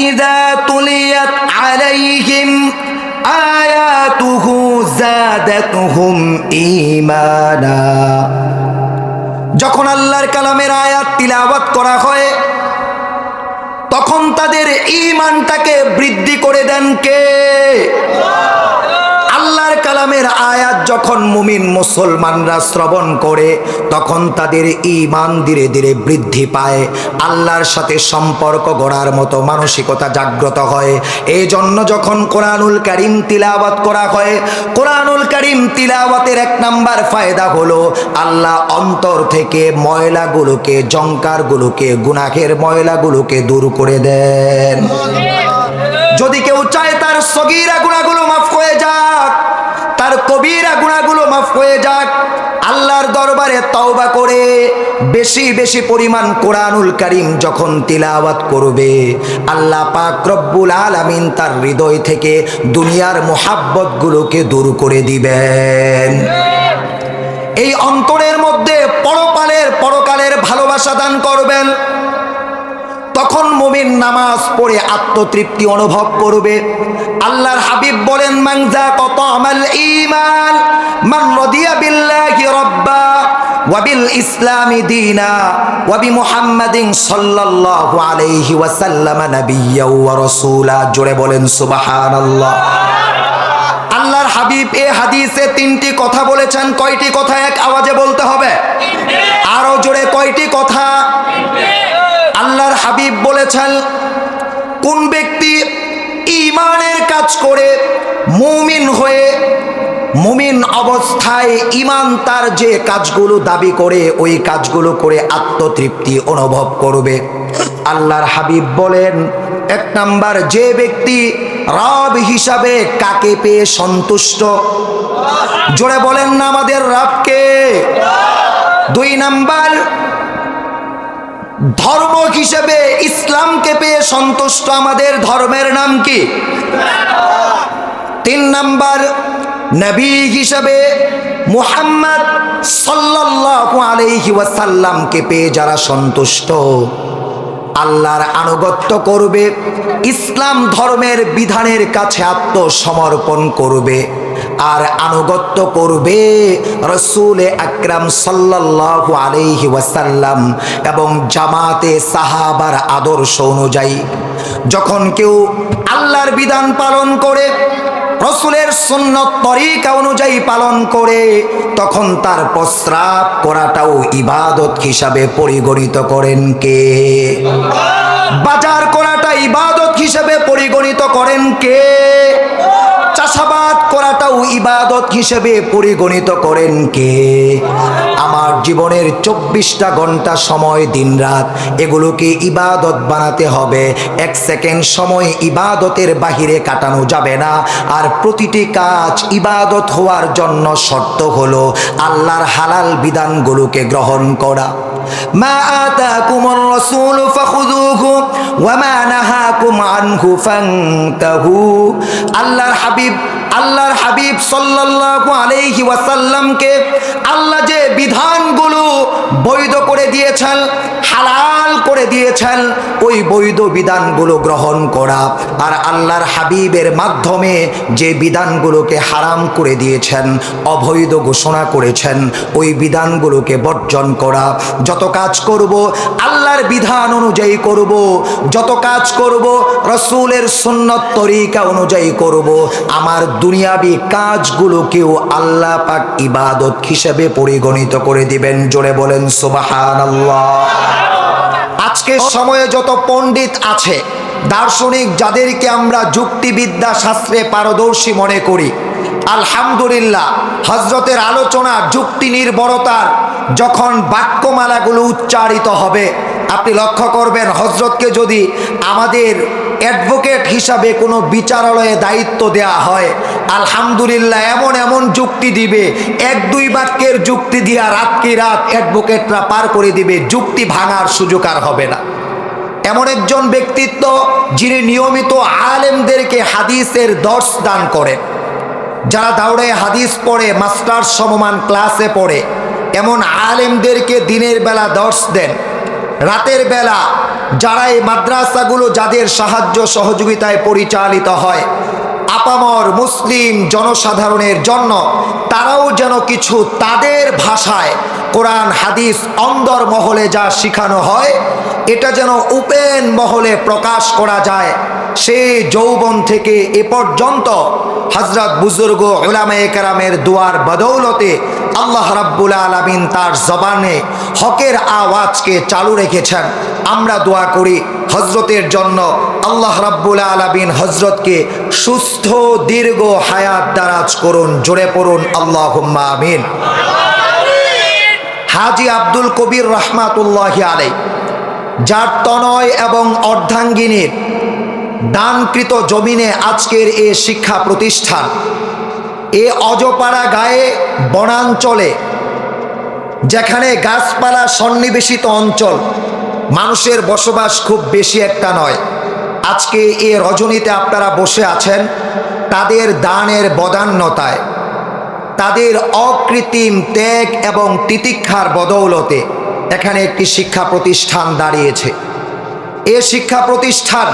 ইযা তুলিয়াত আলাইহিম আয়াতুহু যাদাতুহুম ঈমানা। যখন আল্লাহর কালামের আয়াত তিলাওয়াত করা হয় তখন তাদের ঈমানটাকে বৃদ্ধি করে দেন কে? আল্লাহর কালামের আয়াত যখন মুমিন মুসলমানরা শ্রবণ করে তখন তাদের ঈমান ধীরে ধীরে বৃদ্ধি পায়, আল্লাহর সাথে সম্পর্ক গড়ার মতো মানসিকতা জাগ্রত হয়। এই জন্য যখন কোরআনুল কারীম তিলাওয়াত করা হয়, কোরআনুল কারীম তিলাওয়াতের এক নাম্বার ফায়দা হলো আল্লাহ অন্তর থেকে ময়লাগুলোকে, জঙ্কারগুলোকে, গুনাহের ময়লাগুলোকে দূর করে দেন। যদি কেউ চায় তার সগীরা গুনাহগুলো মাফ হয়ে যাক, তার কবিরা গুনাহগুলো মাফ হয়ে যাক, আল্লাহর দরবারে তওবা করে বেশি বেশি পরিমাণ কোরআনুল কারীম যখন তিলাওয়াত করবে, আল্লাহ পাক রব্বুল আলামিন তার হৃদয় থেকে দুনিয়ার মুহাব্বতগুলোকে দূর করে দিবেন। এই অন্তরের মধ্যে পরকালের ভালোবাসা দান করবেন। তখন মুমিন নামাজ পড়ে আত্মতৃপ্তি অনুভব করবে। আল্লাহর হাবিব বলেন, মান যাকা তা'মাল ঈমান মান রাদিয়া বিল্লাহি রাব্বা ওয়া বিল ইসলামি দীনা ওয়া বি মুহাম্মাদিন সাল্লাল্লাহু আলাইহি ওয়াসাল্লাম নাবিয়্যাও ওয়া রাসূলা। জোরে বলেন সুবহানাল্লাহ। আল্লাহর হাবিব এই হাদিসে তিনটি কথা বলেছেন। কয়টি কথা? এক আওয়াজে বলতে হবে, আরো জোরে। কয়টি কথা? আল্লাহর হাবিব বলেছেন, কোন ব্যক্তি ঈমানের কাজ করে মুমিন হয়ে, মুমিন অবস্থায় ঈমান তার যে কাজগুলো দাবি করে ওই কাজগুলো করে আত্মতৃপ্তি অনুভব করবে। আল্লাহর হাবিব বলেন, এক নাম্বার, যে ব্যক্তি রব হিসাবে কাকে পেয়ে সন্তুষ্ট? জোরে বলেন না আমাদের রবকে। দুই নাম্বার, ধর্ম হিসেবে ইসলামকে পেয়ে সন্তুষ্ট। আমাদের ধর্মের নাম কি? তিন নাম্বার, নবী হিসেবে মুহাম্মদ সাল্লাল্লাহু আলাইহি ওয়াসাল্লামকে পেয়ে যারা সন্তুষ্ট, আল্লাহর আনুগত্য করবে, ইসলাম ধর্মের বিধানের কাছে আত্মসমর্পণ করবে আর আনুগত্য করবে রাসূল আকরাম সাল্লাল্লাহু আলাইহি ওয়াসাল্লাম এবং জামাতে সাহাবার আদর্শ অনুযায়ী। যখন কেউ আল্লাহর বিধান পালন করে, রাসূলের সুন্নত তরিকা অনুযায়ী পালন করে, তখন তার প্রস্রাব করাটাও ইবাদত হিসাবে পরিগণিত করেন কে? বাজার করাটা ইবাদত হিসাবে পরিগণিত করেন কে? চাষাবাদ করাটাও ইবাদত হিসেবে পরিগণিত করেন কে? আমার জীবনের 24টা ঘন্টা সময়, দিন রাত, এগুলোকে ইবাদত বানাতে হবে। এক সেকেন্ড সময় ইবাদতের বাহিরে কাটানো যাবে না। আর প্রতিটি কাজ ইবাদত হওয়ার জন্য শর্ত হলো আল্লাহর হালাল বিধানগুলোকে গ্রহণ করা। মা আতাকুমুর রাসূলু ফাখুযুহু ওয়া মা নাহাকুম আনহু ফান্তাহু। আল্লাহর হাবিব সাল্লাল্লাহু আলাইহি ওয়াসাল্লামকে আল্লাহ যে বিধানগুলো বৈধ করে দিয়েছেন, হালাল করে দিয়েছেন, ওই বৈধ বিধানগুলো গ্রহণ করা। আর আল্লাহর হাবিবের মাধ্যমে যে বিধানগুলোকে হারাম করে দিয়েছেন, অবৈধ ঘোষণা করেছেন, ওই বিধানগুলোকে বর্জন করা। যত কাজ করব আল্লাহর বিধান অনুযায়ী করব, যত কাজ করব রাসূলের সুন্নত তরিকা অনুযায়ী করব। আমার দুনিয়াবি কাজগুলোকেও আল্লাহ পাক ইবাদত হিসেবে পরিগণিত করে দিবেন। জোরে বলেন সুবহানাল্লাহ। আজকের সময়ে যত পণ্ডিত আছে, দার্শনিক, যাদেরকে আমরা যুক্তিবিদ্যা শাস্ত্রে পারদর্শী মনে করি, আলহামদুলিল্লাহ, হযরতের আলোচনা যুক্তি নির্ভরতার যখন বাক্যমালাগুলো উচ্চারিত হবে, আপনি লক্ষ্য করবেন হযরতকে যদি আমাদের অ্যাডভোকেট হিসাবে কোনো বিচারালয়ে দায়িত্ব দেয়া হয়, আলহামদুলিল্লাহ এমন এমন যুক্তি দিবে, 1-2 বাক্যের যুক্তি দিয়া রাতকে রাত অ্যাডভোকেটরা পার করে দিবে, যুক্তি ভাঙার সুযোগ আর হবে না। এমন একজন ব্যক্তিত্ব যিনি নিয়মিত আলেমদেরকে হাদিসের দর্স দান করেন। যারা দাওরায়ে হাদিস পড়ে, মাস্টার্স সমমান ক্লাসে পড়ে, এমন আলেমদেরকে দিনের বেলা দর্স দেন। রাতের বেলা যারা এই মাদ্রাসাগুলো যাদের সাহায্য সহযোগিতায় পরিচালিত হয়, আপামর মুসলিম জনসাধারণের জন্য তারাও যেন কিছু তাদের ভাষায় কোরআন হাদিস অন্দর মহলে যা শেখানো হয় এটা যেন ওপেন মহলে প্রকাশ করা যায়। সেই যৌবন থেকে এ পর্যন্ত হযরত বুজুর্গ উলামায়ে কেরামের দুয়ার বদৌলতে আল্লাহ রাব্বুল আলামিন তার জবানে হকের আওয়াজকে চালু রেখেছেন। আমরা দোয়া করি হজরতের জন্য আল্লাহ রাব্বুল আলামিন হজরতকে সুস্থ দীর্ঘ হায়াত দারাজ করুন। জোরে পড়ুন আল্লাহুম্মা আমিন। হাজী আব্দুল কবির রহমাতুল্লাহি আলাইহি, যার তনয় এবং অর্ধাঙ্গিনীর দানকৃত জমিনে আজকের এ শিক্ষা প্রতিষ্ঠান, এ অজপাড়া গায়ে বনাঞ্চলে যেখানে গাছপালা সন্নিবেশিত অঞ্চল, মানুষের বসবাস খুব বেশি একটা নয়, আজকে এ রজনীতে আপনারা বসে আছেন তাদের দানের বদান্যতায়, তাদের অকৃত্রিম ত্যাগ এবং তিতিক্ষার বদৌলতে এখানে একটি শিক্ষা প্রতিষ্ঠান দাঁড়িয়েছে। এ শিক্ষা প্রতিষ্ঠান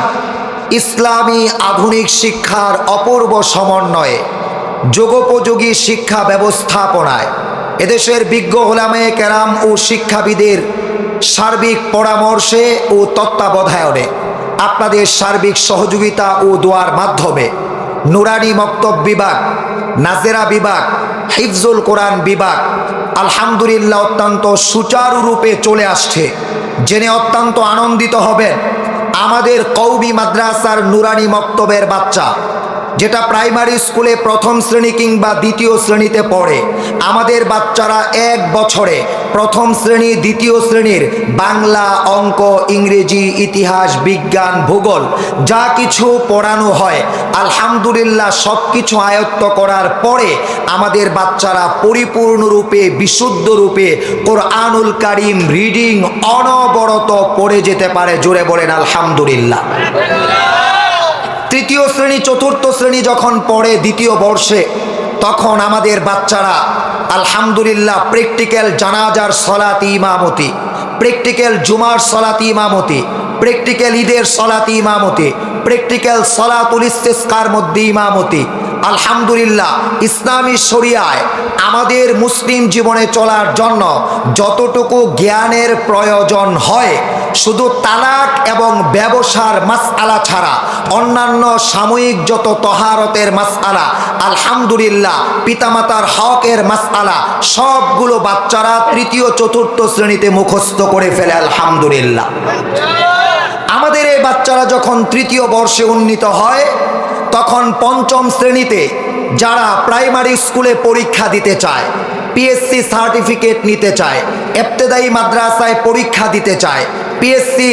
ইসলামী আধুনিক শিক্ষার অপূর্ব সমন্বয়ে যুগোপযোগী শিক্ষা ব্যবস্থাপনায় এদেশের বিজ্ঞ উলামায়ে কেরাম ও শিক্ষাবিদের সার্বিক পরামর্শে ও তত্ত্বাবধায়নে আপনাদের সার্বিক সহযোগিতা ও দোয়ার মাধ্যমে নুরানি মক্তব বিভাগ, নাজেরা বিভাগ, হিফজুল কোরআন বিভাগ আলহামদুলিল্লাহ অত্যন্ত সুচারুরূপে চলে আসছে। জেনে অত্যন্ত আনন্দিত হবেন, আমাদের কওমি মাদ্রাসার নুরানি মক্তবের বাচ্চা যেটা প্রাইমারি স্কুলে প্রথম শ্রেণী কিংবা দ্বিতীয় শ্রেণীতে পড়ে, আমাদের বাচ্চারা এক বছরে প্রথম শ্রেণী দ্বিতীয় শ্রেণীর বাংলা, অঙ্ক, ইংরেজি, ইতিহাস, বিজ্ঞান, ভূগোল যা কিছু পড়ানো হয় আলহামদুলিল্লাহ সব কিছু আয়ত্ত করার পরে আমাদের বাচ্চারা পরিপূর্ণরূপে বিশুদ্ধরূপে কোরআনুল কারীম রিডিং অনবরত পড়ে যেতে পারে। জোরে বলেন আলহামদুলিল্লাহ। তৃতীয় শ্রেণী চতুর্থ শ্রেণী যখন পড়ে দ্বিতীয় বর্ষে, তখন আমাদের বাচ্চারা আলহামদুলিল্লাহ প্র্যাকটিক্যাল জানাজার সলাতি ইমামতি, প্র্যাকটিক্যাল জুমার সলাতি ইমামতি, প্র্যাকটিক্যাল ঈদের সলাতি ইমামতি, প্র্যাকটিক্যাল সলাতুল ইস্তিসকার মধ্যে ইমামতি, আলহামদুলিল্লাহ ইসলামী শরিয়ায় আমাদের মুসলিম জীবনে চলার জন্য যতটুকু জ্ঞানের প্রয়োজন হয় শুধু তালাক এবং ব্যবসার মাসআলা ছাড়া অন্যান্য সাময়িক যত তহারতের মাসআলা, আলহামদুলিল্লাহ পিতামাতার হকের মাসআলা সবগুলো বাচ্চারা তৃতীয় চতুর্থ শ্রেণীতে মুখস্থ করে ফেলে আলহামদুলিল্লাহ। আমাদের এই বাচ্চারা যখন তৃতীয় বর্ষে উন্নীত হয় তখন পঞ্চম শ্রেণীতে যারা প্রাইমারি স্কুলে পরীক্ষা দিতে চায়, পিএসসি সার্টিফিকেট নিতে চায়, ইবতেদায়ী মাদ্রাসায় পরীক্ষা দিতে চায়, পিএসসি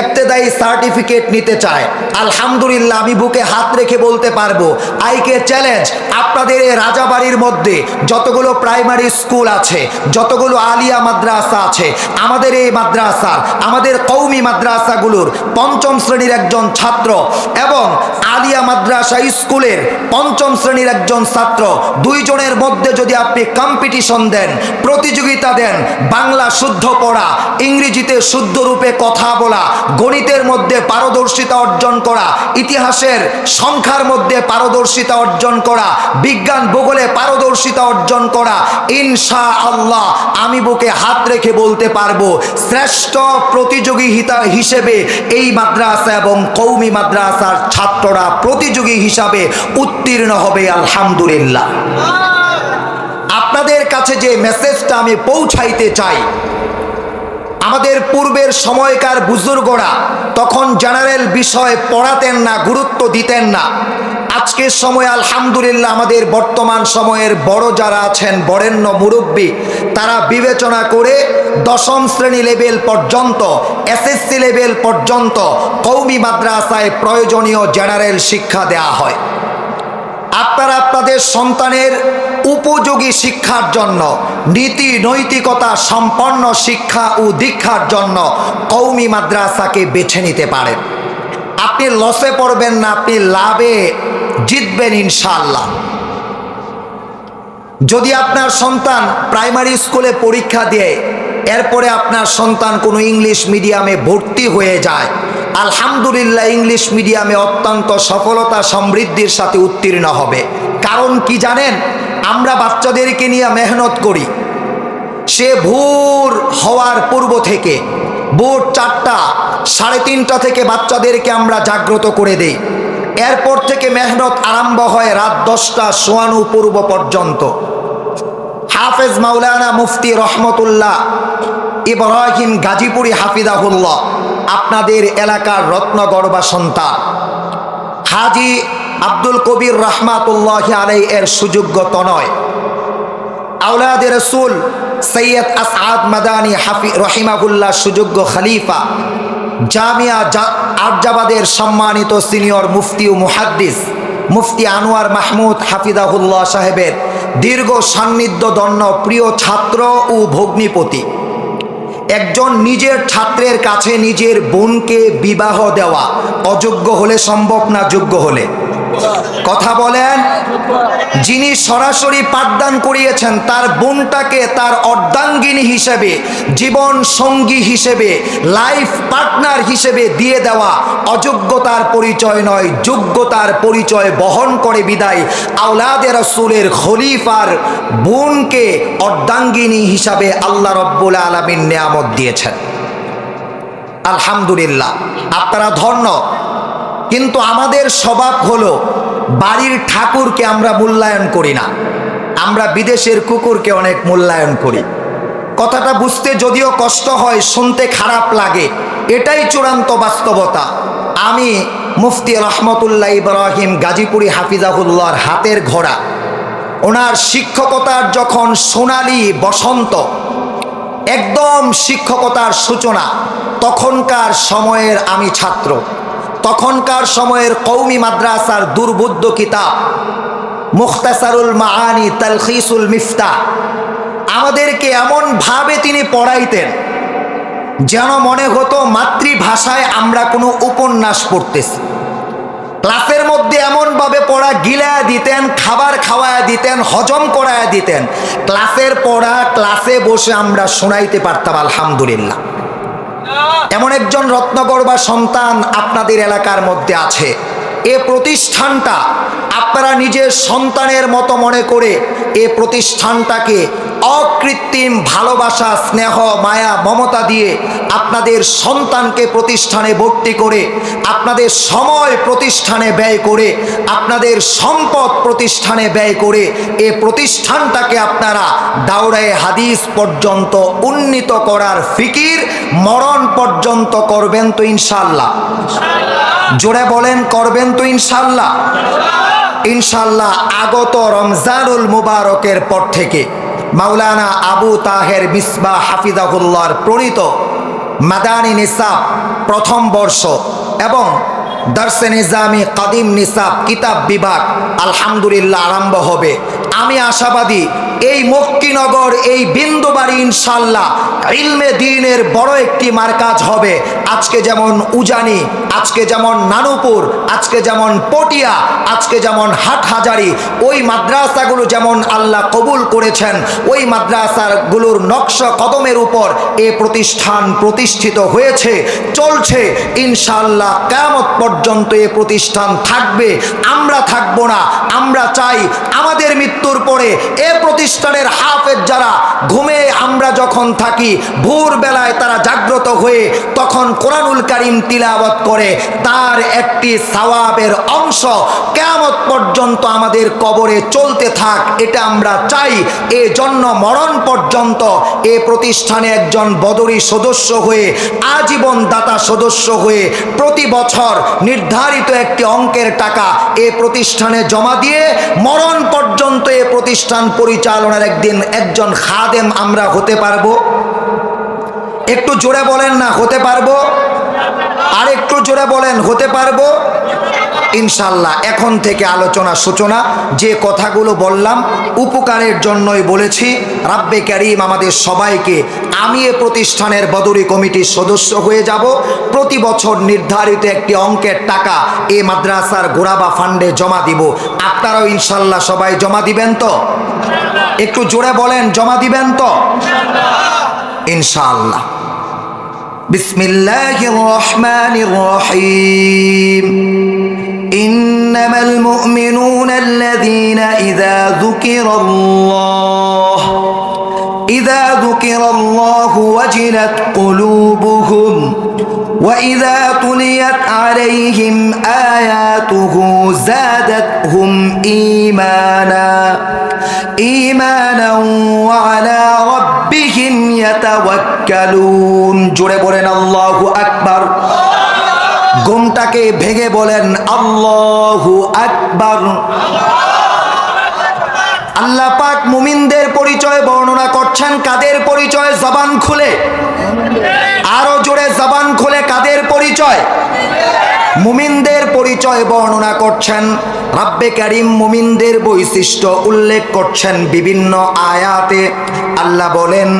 ইবতেদায়ী সার্টিফিকেট নিতে চায়, আলহামদুলিল্লাহ আমি বুকে হাত রেখে বলতে পারবো আইকে চ্যালেঞ্জ, আপনাদের এই রাজাবাড়ির মধ্যে যতগুলো প্রাইমারি স্কুল আছে, যতগুলো আলিয়া মাদ্রাসা আছে, আমাদের এই মাদ্রাসার, আমাদের কওমি মাদ্রাসাগুলোর পঞ্চম শ্রেণীর একজন ছাত্র এবং আলিয়া মাদ্রাসা স্কুলের পঞ্চম শ্রেণীর একজন ছাত্র, দুইজনের মধ্যে যদি আপনি কম্পিটিশন দেন, প্রতিযোগিতা দেন, বাংলা শুদ্ধ পড়া, ইংরেজিতে শুদ্ধ রূপে কথা বলা, গণিতের মধ্যে পারদর্শিতা অর্জন করা, ইতিহাসের সংখ্যার মধ্যে পারদর্শিতা অর্জন করা, বিজ্ঞান ভূগোলে পারদর্শিতা অর্জন করা, ইনশাআল্লাহ আমি বুকে হাত রেখে বলতে পারবো শ্রেষ্ঠ প্রতিযোগিতা হিসেবে এই মাদ্রাসা এবং কওমি মাদ্রাসার ছাত্ররা প্রতিযোগী হিসাবে উত্তীর্ণ হবে আলহামদুলিল্লাহ। আপনাদের কাছে যে মেসেজটা আমি পৌঁছাইতে চাই, আমাদের পূর্বের সময়কার বুজুর্গরা তখন জেনারেল বিষয় পড়াতেন না, গুরুত্ব দিতেন না। আজকের সময় আলহামদুলিল্লাহ আমাদের বর্তমান সময়ের বড় যারা আছেন, বরেণ্য মুরব্বী, তারা বিবেচনা করে দশম শ্রেণী লেভেল পর্যন্ত, এসএসসি লেভেল পর্যন্ত কওমি মাদ্রাসায় প্রয়োজনীয় জেনারেল শিক্ষা দেয়া হয়। আপনারা আপনাদের সন্তানের উপযোগী শিক্ষার জন্য, নীতি নৈতিকতা সম্পন্ন শিক্ষা ও দীক্ষার জন্য কওমি মাদ্রাসাকে বেছে নিতে পারেন। আপনি লসে পড়বেন না, আপনি লাভে জিতবেন ইনশাআল্লাহ। যদি আপনার সন্তান প্রাইমারি স্কুলে পরীক্ষা দিয়ে এরপরে আপনার সন্তান কোনো ইংলিশ মিডিয়ামে ভর্তি হয়ে যায়, আলহামদুলিল্লাহ ইংলিশ মিডিয়ামে অত্যন্ত সফলতা সমৃদ্ধির সাথে উত্তীর্ণ হবে। কারণ কি জানেন, আমরা বাচ্চাদেরকে নিয়ে মেহনত করি। সে ভোর হওয়ার পূর্ব থেকে ভোর 4টা 3:30 থেকে বাচ্চাদেরকে আমরা জাগ্রত করে দেই। এরপর থেকে মেহনত আরম্ভ হয় রাত 10টা সোয়ানো পূর্ব পর্যন্ত। হাফেজ মাওলানা মুফতি রহমতুল্লাহ ইব্রাহিম গাজীপুরি হাফিজাহুল্লাহ আপনাদের এলাকার রত্নগর্বা সন্তান হাজি আব্দুল কবির রহমাতুল্লাহ আলাই এর সুযোগ্য তনয় আওলাদে রসুল সৈয়দ আসআদ মাদানী রহিমাহুল্লাহ সুযোগ্য খলিফা জামিয়া আরজাবাদের সম্মানিত সিনিয়র মুফতি ও মুহাদ্দিস মুফতি আনোয়ার মাহমুদ হাফিজাহুল্লাহ সাহেবের দীর্ঘ সান্নিধ্য ধন্য প্রিয় ছাত্র ও ভগ্নিপতি, একজন নিজের ছাত্রের কাছে নিজের বোনকে বিবাহ দেওয়া অযোগ্য হলে সম্ভব না যোগ্য হলে? কথা বলেন। যিনি সরাসরি পাঠদান করিয়েছেন তার বোনটাকে তার অর্ধাঙ্গিনী হিসেবে, জীবন সঙ্গী হিসেবে, লাইফ পার্টনার হিসেবে দিয়ে দেওয়া অযোগ্যতার পরিচয় নয়, যোগ্যতার পরিচয় বহন করে বিদায় আওলাদে রাসূলের খলিফার বোনকে অর্ধাঙ্গিনী হিসাবে আল্লাহ রব্বুল আলামিন নিয়ামত দিয়েছেন। আলহামদুলিল্লাহ, আপনারা ধন্য। কিন্তু আমাদের স্বভাব হলো বাড়ির ঠাকুরকে আমরা মূল্যায়ন করি না, আমরা বিদেশের কুকুরকে অনেক মূল্যায়ন করি। কথাটা বুঝতে যদিও কষ্ট হয়, শুনতে খারাপ লাগে, এটাই চূড়ান্ত বাস্তবতা। আমি মুফতি রহমতুল্লাহ ইব্রাহিম গাজীপুরি হাফিজাহুল্লাহর হাতের ঘোড়া, ওনার শিক্ষকতার যখন সোনালি বসন্ত, একদম শিক্ষকতার সূচনা, তখনকার সময়ের আমি ছাত্র, তখনকার সময়ের কওমি মাদ্রাসার দুর্বোধ্য কিতাব মুখতাসারুল মাআনি তালখিসুল মিফতাহ আমাদেরকে এমনভাবে তিনি পড়াইতেন যেন মনে হতো মাতৃভাষায় আমরা কোনো উপন্যাস পড়তেছি। ক্লাসের মধ্যে এমনভাবে পড়া গিলায়া দিতেন, খাবার খাওয়ায়া দিতেন, হজম করায়া দিতেন, ক্লাসের পড়া ক্লাসে বসে আমরা শোনাইতে পারতাম। আলহামদুলিল্লাহ, এমন একজন রত্নগর্বা সন্তান আপনাদের এলাকার মধ্যে আছে। এ প্রতিষ্ঠানটা আপনারা নিজের সন্তানের মতো মনে করে এ প্রতিষ্ঠানটাকে অকৃত্রিম ভালোবাসা, স্নেহ, মায়া, মমতা দিয়ে আপনাদের সন্তানকে প্রতিষ্ঠানে ভর্তি করে, আপনাদের সময় প্রতিষ্ঠানে ব্যয় করে, আপনাদের সম্পদ প্রতিষ্ঠানে ব্যয় করে এ প্রতিষ্ঠানটাকে আপনারা দাওরায়ে হাদিস পর্যন্ত উন্নীত করার ফিকির মরণ পর্যন্ত করবেন তো ইনশাআল্লাহ? জোরে বলেন, করবেন তো ইনশাআল্লাহ? ইনশাআল্লাহ আগত রমজানুল মুবারকের পর থেকে মাওলানা আবু তাহের মিসবাহ হাফিজাহুল্লাহর প্রণীত মাদানী নিসাব প্রথম বর্ষ এবং দর্শে নিজামি কাদিম নিসাব কিতাব বিভাগ আলহামদুলিল্লাহ আরম্ভ হবে। আমি আশাবাদী এই মক্কিনগর, এই বিন্দুবাড়ি ইনশাআল্লাহ ইলমে দ্বীনের বড় একটি মারকাজ হবে। আজকে যেমন উজানি, আজকে যেমন নানুপুর, আজকে যেমন পটিয়া, আজকে যেমন হাটহাজারি, ওই মাদ্রাসাগুলো যেমন আল্লাহ কবুল করেছেন, ওই মাদ্রাসাগুলোর নকশ কদমের উপর এ প্রতিষ্ঠান প্রতিষ্ঠিত হয়েছে, চলছে। ইনশাআল্লাহ কিয়ামত পর্যন্ত এ প্রতিষ্ঠান থাকবে, আমরা থাকবো না। আমরা চাই আমাদের মৃত্যুর পরে এ প্রতিষ্ঠানের হাফেজ যারা ঘুমে আমরা যখন থাকি, ভোরবেলায় তারা জাগ্রত হয়ে তখন কোরআনুল কারীম তিলাওয়াত করে, তার একটি সওয়াবের অংশ কিয়ামত পর্যন্ত আমাদের কবরে চলতে থাক, এটা আমরা চাই। এজন্য মরণ পর্যন্ত এ প্রতিষ্ঠানে একজন বদরি সদস্য হয়ে, আজীবন দাতা সদস্য হয়ে প্রতি বছর নির্ধারিত একটি অঙ্কের টাকা এ প্রতিষ্ঠানে জমা দিয়ে মরণ পর্যন্ত এ প্রতিষ্ঠান পরিচালনার একজন খাদেম আমরা হতে পারবো। একটু জোরে বলেন না, হতে পারবো? আর একটু জোরে বলেন, হতে পারবো ইনশাআল্লাহ। এখন থেকে আলোচনা সূচনা, যে কথাগুলো বললাম উপকারের জন্যই বলেছি। রাব্বে কারীম আমাদের সবাইকে, আমি এ প্রতিষ্ঠানের বদরি কমিটির সদস্য হয়ে যাব, প্রতি বছর নির্ধারিত একটি অঙ্কের টাকা এ মাদ্রাসার গোরাবা ফান্ডে জমা দিব। আপনারাও ইনশাআল্লাহ সবাই জমা দিবেন তো? একটু জোরে বলেন, জমা দিবেন তো ইনশাআল্লাহ। বিসমিল্লাহির রহমানির রহিম। ইন্নামাল মুমিনুনা আল্লাযীনা ইযা যুকিরাল্লাহু ওয়াজিলাত কুলুবুহুম وإذا تليت عليهم آياته زادتهم إيمانا وعلى ربهم يتوكلون জোরে বলেন আল্লাহু আকবার। ঘুমটাকে ভেঙে বলেন আল্লাহু আকবার। আল্লাহ পাক মুমিনদের পরিচয় বর্ণনা করছেন। কাদের পরিচয়? জবান খুলে, আরো জোরে জবান খুলে। কাদের পরিচয়? মুমিনদের পরিচয় বর্ণনা করছেন। রব্বে কারীম মুমিনদের বৈশিষ্ট্য উল্লেখ করছেন বিভিন্ন আয়াতে। আল্লাহ বলেন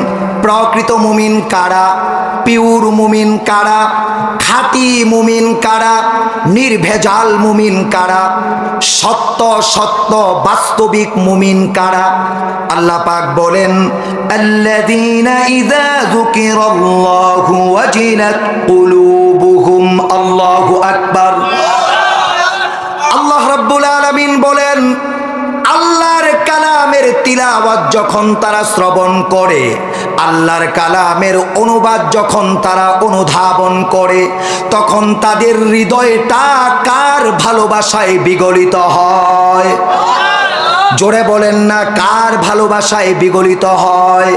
প্রকৃত মুমিন কারা, পিওর মুমিন কারা, খাঁটি মুমিন কারা, নির্ভেজাল মুমিন কারা, সত্য সত্য বাস্তবিক মুমিন কারা। আল্লাহ পাক বলেন আল্লাযীনা ইযা যুকিরাল্লাহু ওয়াজিলাত কুলুবুহুম। আল্লাহু আকবার। আল্লাহ রাব্বুল আলামিন বলেন আল্লাহর কালামের তিলাওয়াত যখন তারা শ্রবণ করে, আল্লাহর কালামের অনুবাদ যখন তারা অনুধাবন করে, তখন তাদের হৃদয়টা কার ভালোবাসায় বিগলিত হয়? জোরে বলেন না, কার ভালোবাসায় বিগলিত হয়?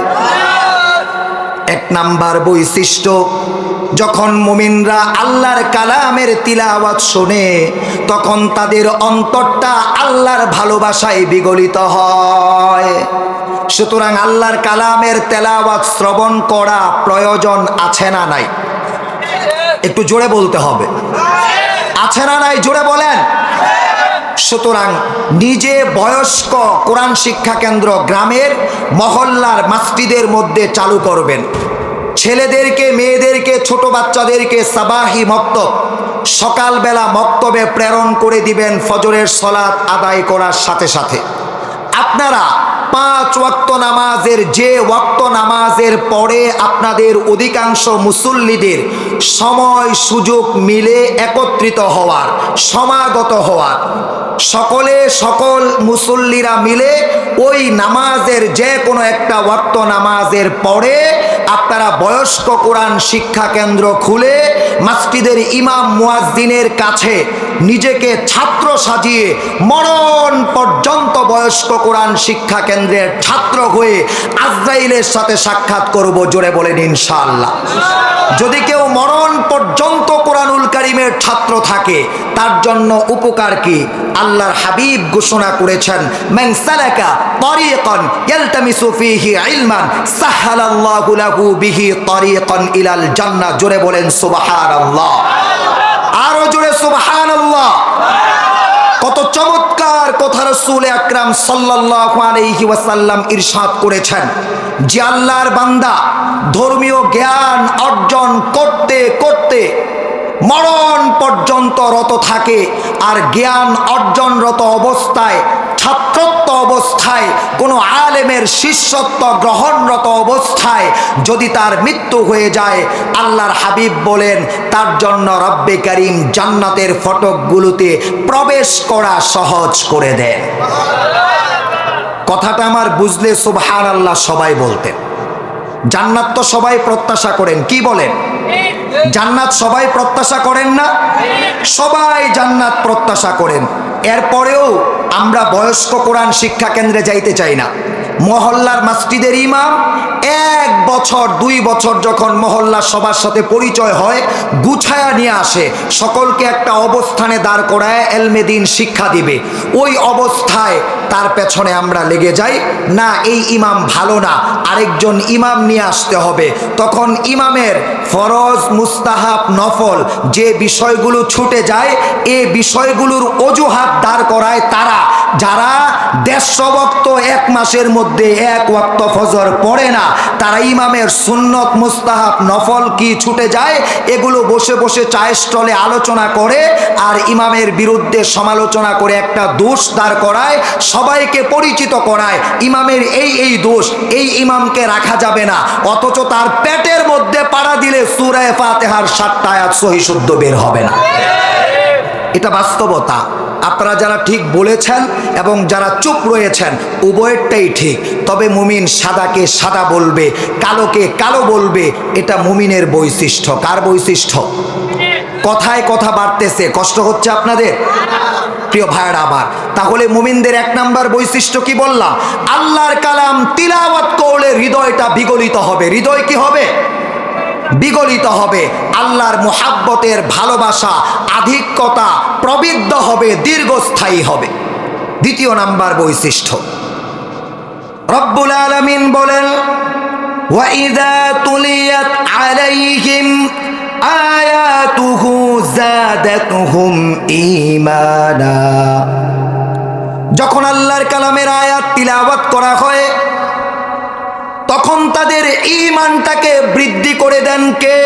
এক নাম্বার বৈশিষ্ট্য, যখন মুমিনরা আল্লাহর কালামের তিলাওয়াত শুনে তখন তাদের অন্তরটা আল্লাহর ভালোবাসায় বিগলিত হয়। সুতরাং আল্লাহর কালামের তেলাওয়াত শ্রবণ করা প্রয়োজন আছে না নাই? একটু জোরে বলতে হবে, আছে না নাই? জোরে বলেন। সুতরাং নিজে বয়স্ক কোরআন শিক্ষা কেন্দ্র গ্রামের মহল্লার মসজিদের মধ্যে চালু করবেন। ছেলেদেরকে, মেয়েদেরকে, ছোট বাচ্চাদেরকে সাবাহি মক্তব, সকালবেলা মক্তবে প্রেরণ করে দিবেন ফজরের সালাত আদায় করার সাথে সাথে। আপনারা 5 ওয়াক্ত নামাজের, যে ওয়াক্ত নামাজের পরে আপনাদের অধিকাংশ মুসল্লিদের সময় সুযোগ মিলে একত্রিত হওয়ার, সমাগত হওয়ার, সকল মুসল্লিরা মিলে ওই নামাজের যে কোনো একটা ওয়াক্ত নামাজের পরে আপনারা বয়স্ক কোরআন শিক্ষা কেন্দ্র খুলে মসজিদের ইমাম মুয়াজ্জিনের কাছে নিজেকে ছাত্র সাজিয়ে মরণ পর্যন্ত বয়স্ক কোরআন শিক্ষা কেন্দ্রের ছাত্র হয়ে আজরাইলের সাথে সাক্ষাৎ করব। জোরে বলেন ইনশাআল্লাহ। যদি কেউ মরণ পর্যন্ত কোরআনুল কারীমের ছাত্র থাকে তার জন্য উপকার কি? আল্লাহর হাবিব ঘোষণা করেছেন মান সালাকা তারিকান ইয়ালতামিসু ফীহি ইলমান সাহালাল্লাহু লাহু বিহি তারিকান ইলাল জান্নাহ। জোরে বলেন সুবহানাল্লাহ, আরো জোরে সুবহানাল্লাহ। কত চমৎকার কথা রাসূল আকরাম সাল্লাল্লাহু আলাইহি ওয়াসাল্লাম ইরশাদ করেছেন যে আল্লাহর বান্দা ধর্মীয় জ্ঞান অর্জন করতে করতে মরণ পর্যন্ত রত থাকে, আর জ্ঞান অর্জনরত অবস্থায়, ছাত্রত্ব অবস্থায়, কোনো আলেমের শিষ্যত্ব গ্রহণরত অবস্থায় যদি তার মৃত্যু হয়ে যায়, আল্লাহর হাবিব বলেন তার জন্য রব্বে কারীম জান্নাতের ফটকগুলোতে প্রবেশ করা সহজ করে দেয়। কথাটা আমার বুঝলে সুবহানাল্লাহ সবাই বলতেন। জান্নাত তো সবাই প্রত্যাশা করেন, কি বলেন? জান্নাত সবাই প্রত্যাশা করেন না? সবাই জান্নাত প্রত্যাশা করেন। এরপরেও আমরা বয়স্ক কোরআন শিক্ষা কেন্দ্রে যাইতে চাই না। মহল্লার মসজিদের ইমাম 1 বছর 2 বছর যখন মহল্লার সবার সাথে পরিচয় হয়, গুছায়া নিয়ে আসে, সকলকে একটা অবস্থানে দাঁড় করায় এলমে দ্বীন শিক্ষা দিবে। ওই অবস্থায় তার পেছনে আমরা লেগে যাই, না এই ইমাম ভালো না, আরেকজন ইমাম নিয়ে আসতে হবে। তখন ইমামের ফরজ, মুস্তাহাব, নফল যে বিষয়গুলো ছুটে যায়, এই বিষয়গুলোর অজুহাত দাঁড় করায় তারা, যারা 150 ওয়াক্ত 1 মাসের মধ্যে 1 ওয়াক্ত ফজর পড়ে না, তারা ইমামের সুন্নত, মুস্তাহাব, নফল কি ছুটে যায় এগুলো বসে বসে চায়ের স্টলে আলোচনা করে আর ইমামের বিরুদ্ধে সমালোচনা করে একটা দোষ দাঁড় করায়। সবাইকে পরিচিত করায় ইমামের এই দোষ, এই ইমামকে রাখা যাবে না, অথচ তার পেটের মধ্যে পাড়া দিলে সূরা ফাতিহার 7টা আয়াত সহি শুদ্ধ বের হবে না। এটা বাস্তবতা। আপনারা যারা ঠিক বলেছেন এবং যারা চুপ রয়েছেন উভয়েরটাই ঠিক। তবে মুমিন সাদাকে সাদা বলবে, কালোকে কালো বলবে, এটা মুমিনের বৈশিষ্ট্য। কার বৈশিষ্ট্য? কথায় কথা বাড়তেছে, কষ্ট হচ্ছে আপনাদের? প্রিয় ভাইয়েরা আমার, তাহলে মুমিনদের 1 নাম্বার বৈশিষ্ট্য কি বললাম? আল্লাহর কালাম তিলাওয়াত করলে হৃদয়টা বিগলিত হবে। হৃদয় কি হবে? বিগলিত হবে। আল্লাহর মুহাব্বতের ভালোবাসা, আধিক্যতা প্রবৃদ্ধ হবে, দীর্ঘস্থায়ী হবে। 2 নাম্বার বৈশিষ্ট্য, রব্বুল আলামিন বলেন ওয়াইযা তুলিয়াত আলাইহিম আয়াতুহু যাদাতুহুম ঈমানা। যখন আল্লাহর কালামের আয়াত তিলাওয়াত করা হয় তখন তাদের ঈমানটাকে বৃদ্ধি করে দেন কে?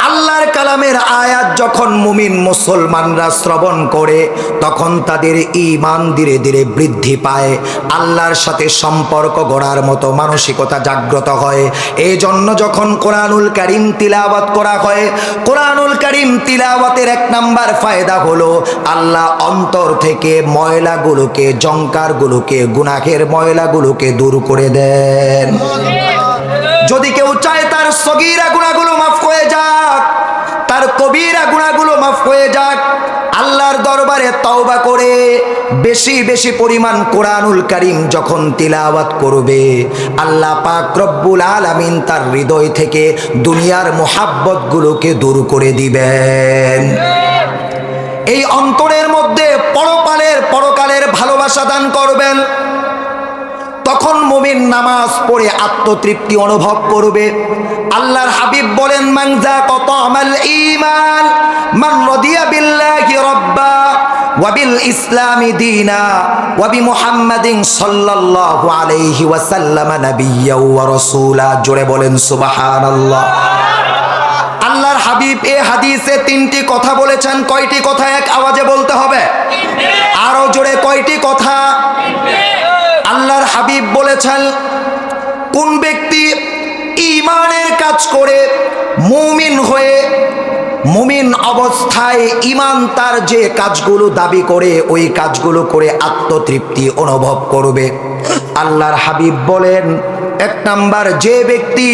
আল্লাহর কালামের আয়াত যখন মুমিন মুসলমানরা শ্রবণ করে তখন তাদের ঈমান ধীরে ধীরে বৃদ্ধি পায়, আল্লাহর সাথে সম্পর্ক গড়ার মতো মানসিকতা জাগ্রত হয়। এই জন্য যখন কোরআনুল কারীম তিলাওয়াত করা হয়, কোরআনুল কারীম তিলাওয়াতের 1 নাম্বার ফায়দা হলো আল্লাহ অন্তর থেকে ময়লাগুলোকে, জঙ্কারগুলোকে, গুনাহের ময়লাগুলোকে দূর করে দেন। যদি কেউ চায় তার সগীরা গুনাহগুলো মাফ হয়ে যাক, তার কবিরা গুনাহগুলো মাফ হয়ে যাক, আল্লাহর দরবারে তওবা করে বেশি বেশি পরিমাণ কোরআনুল কারীম যখন তিলাওয়াত করবে, আল্লাহ পাক রব্বুল আলামিন তার হৃদয় থেকে দুনিয়ার মুহাব্বতগুলোকে দূর করে দিবেন। এই অন্তরের মধ্যে পরকালের ভালোবাসা দান করবেন। তখন মুমিন নামাজ পড়ে আত্মতৃপ্তি অনুভব করবে। আল্লাহর হাবিব বলেন মান যাকা তা'মাল ঈমান মান রাদিয়া বিল্লাহি রাব্বা ওয়া বিল ইসলামি দীনা ওয়া বি মুহাম্মাদিন সাল্লাল্লাহু আলাইহি ওয়াসাল্লাম নাবিয়্যা ওয়া রাসূলা। জোরে বলেন সুবহানাল্লাহ। আল্লাহর হাবিব এই হাদিসে 3টি কথা বলেছেন। কয়টি কথা? এক আওয়াজে বলতে হবে, আরো জোরে। কয়টি কথা? আল্লাহর হাবিব বলেছেন কোন ব্যক্তি ঈমানের কাজ করে মুমিন হয়ে, মুমিন অবস্থায় ঈমান তার যে কাজগুলো দাবি করে ওই কাজগুলো করে আত্মতৃপ্তি অনুভব করবে। আল্লাহর হাবিব বলেন 1 নাম্বার, যে ব্যক্তি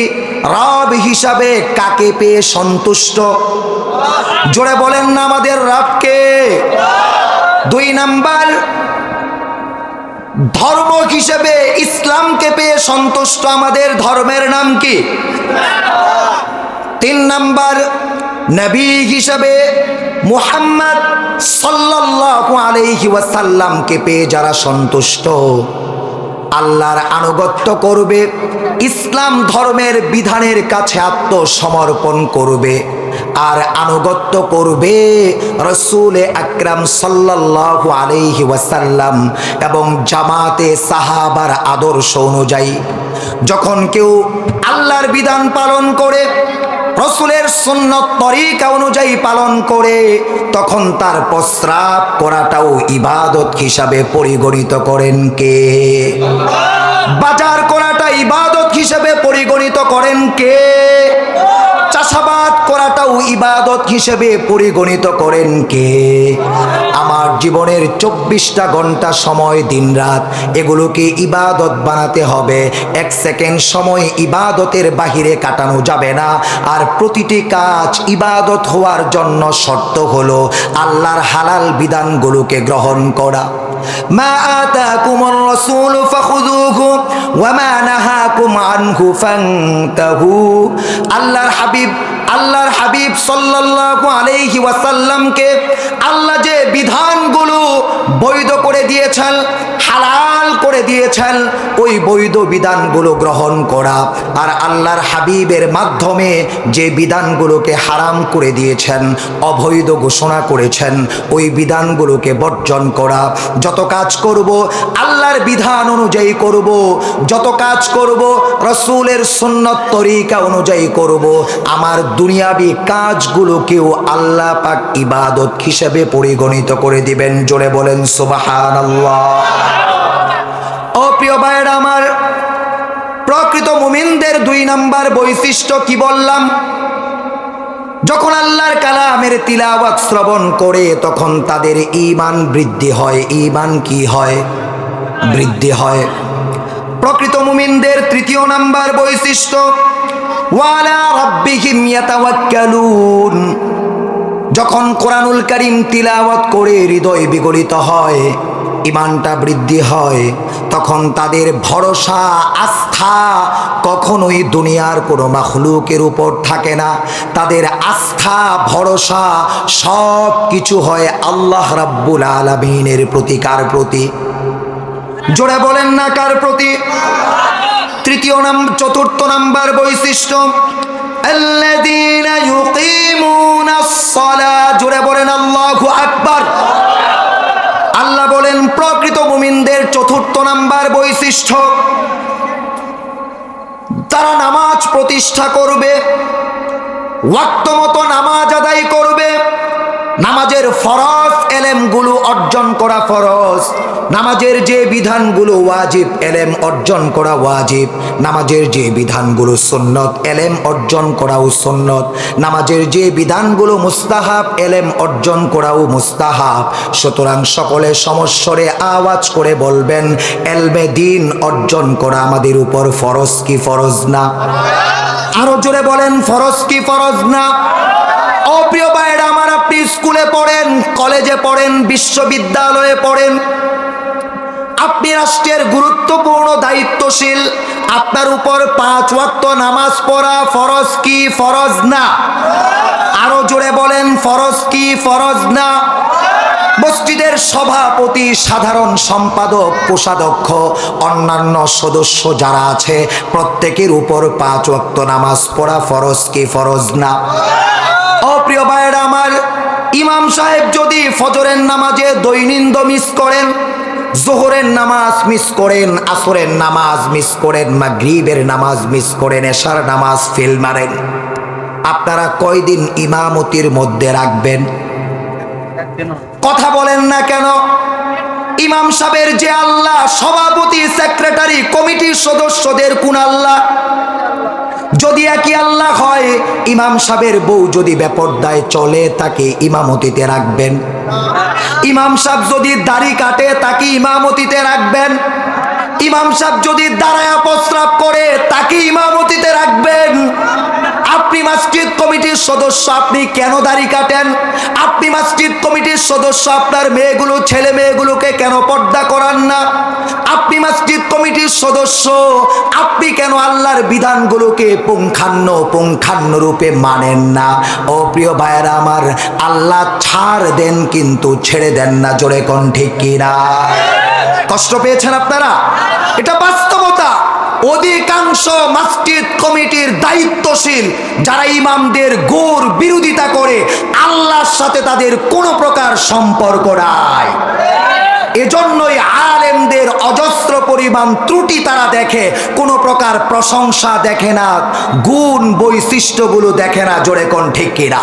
রব হিসাবে কাকে পেয়ে সন্তুষ্ট? জোরে বলেন না আমাদের রবকে। 2 নাম্বার, ধর্ম হিসেবে ইসলামকে পেয়ে সন্তুষ্ট। আমাদের ধর্মের নাম কি? 3 নাম্বার, নবী হিসেবে মুহাম্মদ সাল্লাল্লাহু আলাইহি ওয়াসাল্লামকে পেয়ে যারা সন্তুষ্ট, আল্লাহর আনুগত্য করবে, ইসলাম ধর্মের বিধানের কাছে আত্মসমর্পণ করবে আর আনুগত্য করবে রাসূল আকরাম সাল্লাল্লাহু আলাইহি ওয়াসাল্লাম এবং জামাতে সাহাবার আদর্শ অনুযায়ী। যখন কেউ আল্লাহর বিধান পালন করে, রাসূলের সুন্নত তরিকা অনুযায়ী পালন করে, তখন তার প্রস্রাব করাটাও ইবাদত হিসাবে পরিগণিত করেন কে? বাজার করাটা ইবাদত হিসাবে পরিগণিত করেন কে? চাষাবাদ করাটাও ইবাদত হিসেবে পরিগণিত করেন কে? আমার জীবনের 24টা ঘন্টা সময়, দিন রাত, এগুলোকে ইবাদত বানাতে হবে। 1 সেকেন্ড সময় ইবাদতের বাহিরে কাটানো যাবে না। আর প্রতিটি কাজ ইবাদত হওয়ার জন্য শর্ত হলো আল্লাহর হালাল বিধানগুলোকে গ্রহণ করা। মা আতাকুমুর রাসূলু ফাখুযুহু ওয়া মা নাহাকুম আনহু ফান্তাহু। আল্লাহর হাবিব সাল্লাল্লাহু আলাইহি ওয়াসাল্লামকে আল্লাহ যে বিধানগুলো বৈধ করে দিয়েছেন, হালাল করে দিয়েছেন ওই বৈধ বিধানগুলো গ্রহণ করা, আর আল্লাহর হাবিবের মাধ্যমে যে বিধানগুলোকে হারাম করে দিয়েছেন, অবৈধ ঘোষণা করেছেন, ওই বিধানগুলোকে বর্জন করা। যত কাজ করব আল্লাহর বিধান অনুযায়ী করব, যত কাজ করব রাসূলের সুন্নত তরিকা অনুযায়ী করব। আমার দুনিয়াবি কাজগুলোকেও আল্লাহ পাক ইবাদত হিসেবে পরিগণিত করে দিবেন। জোরে বলেন সুবহানাল্লাহ। ও প্রিয় ভাইরা আমার, প্রকৃত মুমিনদের 2 নাম্বার বৈশিষ্ট্য কি বললাম? যখন আল্লাহর কালামের তিলাওয়াত শ্রবণ করে তখন তাদের ঈমান বৃদ্ধি হয়। ঈমান কি হয়? বৃদ্ধি হয়। প্রকৃত মুমিনদের 3 নাম্বার বৈশিষ্ট্য ওয়ালা রাব্বিহিম ইয়াতাওয়াক্কালুন। যখন কোরআনুল কারীম তিলাওয়াত করে হৃদয় বিগলিত হয়, ঈমানটা বৃদ্ধি হয়, তখন তাদের ভরসা আস্থা কখনোই দুনিয়ার কোনো মাখলুকের উপর থাকে না। তাদের আস্থা ভরসা সব কিছু হয় আল্লাহ রাব্বুল আলামিনের প্রতি। কার প্রতি? জোরে বলেন না কার প্রতি? 4 নাম্বার বৈশিষ্ট্য আল্লাযীনা ইউকিমুনাস সালাহ। জোরে বলেন আল্লাহু আকবার। আল্লাহ বলেন প্রকৃত মুমিনদের 4 নাম্বার বৈশিষ্ট্য, তারা নামাজ প্রতিষ্ঠা করবে, ওয়াক্ত মতো নামাজ আদায় করবে। নামাজের ফরজ এলেমগুলো অর্জন করা ফরজ, নামাজের যে বিধানগুলো ওয়াজিব এলেম অর্জন করা ওয়াজিব, নামাজের যে বিধানগুলো সুন্নত এলেম অর্জন করাও সুন্নত, নামাজের যে বিধানগুলো মুস্তাহাব এলেম অর্জন করাও মুস্তাহাব। সুতরাং সকলে সমস্বরে আওয়াজ করে বলবেন, এলমে দিন অর্জন করা আমাদের উপর ফরজ কি ফরজ না? আরো জোরে বলেন, ফরজ কি ফরজ না? ও প্রিয় ভাইরা আমার, আপনি স্কুলে পড়েন, কলেজে পড়েন, বিশ্ববিদ্যালয়ে পড়েন, আপনি রাষ্ট্রের গুরুত্বপূর্ণ দায়িত্বশীল, আপনার উপর 5 ওয়াক্ত নামাজ পড়া ফরজ কি ফরজ না? আরো জোরে বলেন, ফরজ কি ফরজ না? মসজিদের সভাপতি, সাধারণ সম্পাদক, কোষাধ্যক্ষ, অন্যান্য সদস্য যারা আছে প্রত্যেকের উপর 5 ওয়াক্ত নামাজ পড়া ফরজ কি ফরজ না? অপ্রিয় ভাইয়েরা আমার, ইমাম সাহেব যদি ফজরের নামাজে দৈনিন্দ মিস করেন, জোহরের নামাজ মিস করেন, আসরের নামাজ মিস করেন, মাগরিবের নামাজ মিস করেন, এশার নামাজ ফেল মারেন, আপনারা কয়দিন ইমামতির মধ্যে রাখবেন? কথা বলেন না কেন? ইমাম সাহেবের যে আল্লাহ, সভাপতি, সেক্রেটারি, কমিটির সদস্যদের কোন আল্লাহ? যদি একই আল্লাহ হয়, ইমাম সাহেবের বউ যদি বেপরদায় চলে তাকে ইমামতিতে রাখবেন? ইমাম সাহেব যদি দাড়ি কাটে তাকে ইমামতিতে রাখবেন? ইমাম সাহেব যদি দাঁড়ায়া প্রস্রাব করে তাকে ইমামতিতে রাখবেন? আপনি মসজিদ কমিটির সদস্য, আপনি কেন দাড়ি কাটেন? আপনি মসজিদ কমিটির সদস্য, আপনার মেয়েগুলো, ছেলে মেয়েগুলোকে কেন পর্দা করান না? আপনি মসজিদ কমিটির সদস্য, আপনি কেন আল্লাহর বিধানগুলোকে পুঙ্খান্ন রূপে মানেন না? ও প্রিয় ভাইয়েরা আমার, আল্লাহ ছাড় দেন কিন্তু ছেড়ে দেন না। জোরে কোন ঠিক কিনা? কষ্ট পেয়েছেন আপনারা? এটা বাস্তবতা। অধিকাংশ মসজিদ কমিটির দায়িত্বশীল যারা ইমামদের ঘোর বিরোধিতা করে, আল্লাহর সাথে তাদের কোনো প্রকার সম্পর্ক নাই। এজন্যই আলেমদের অজস্র পরিমাণ ত্রুটি তারা দেখে, কোনো প্রকার প্রশংসা দেখে না, গুণ বৈশিষ্ট্যগুলো দেখে না। জোরে কোন ঠিক কিনা?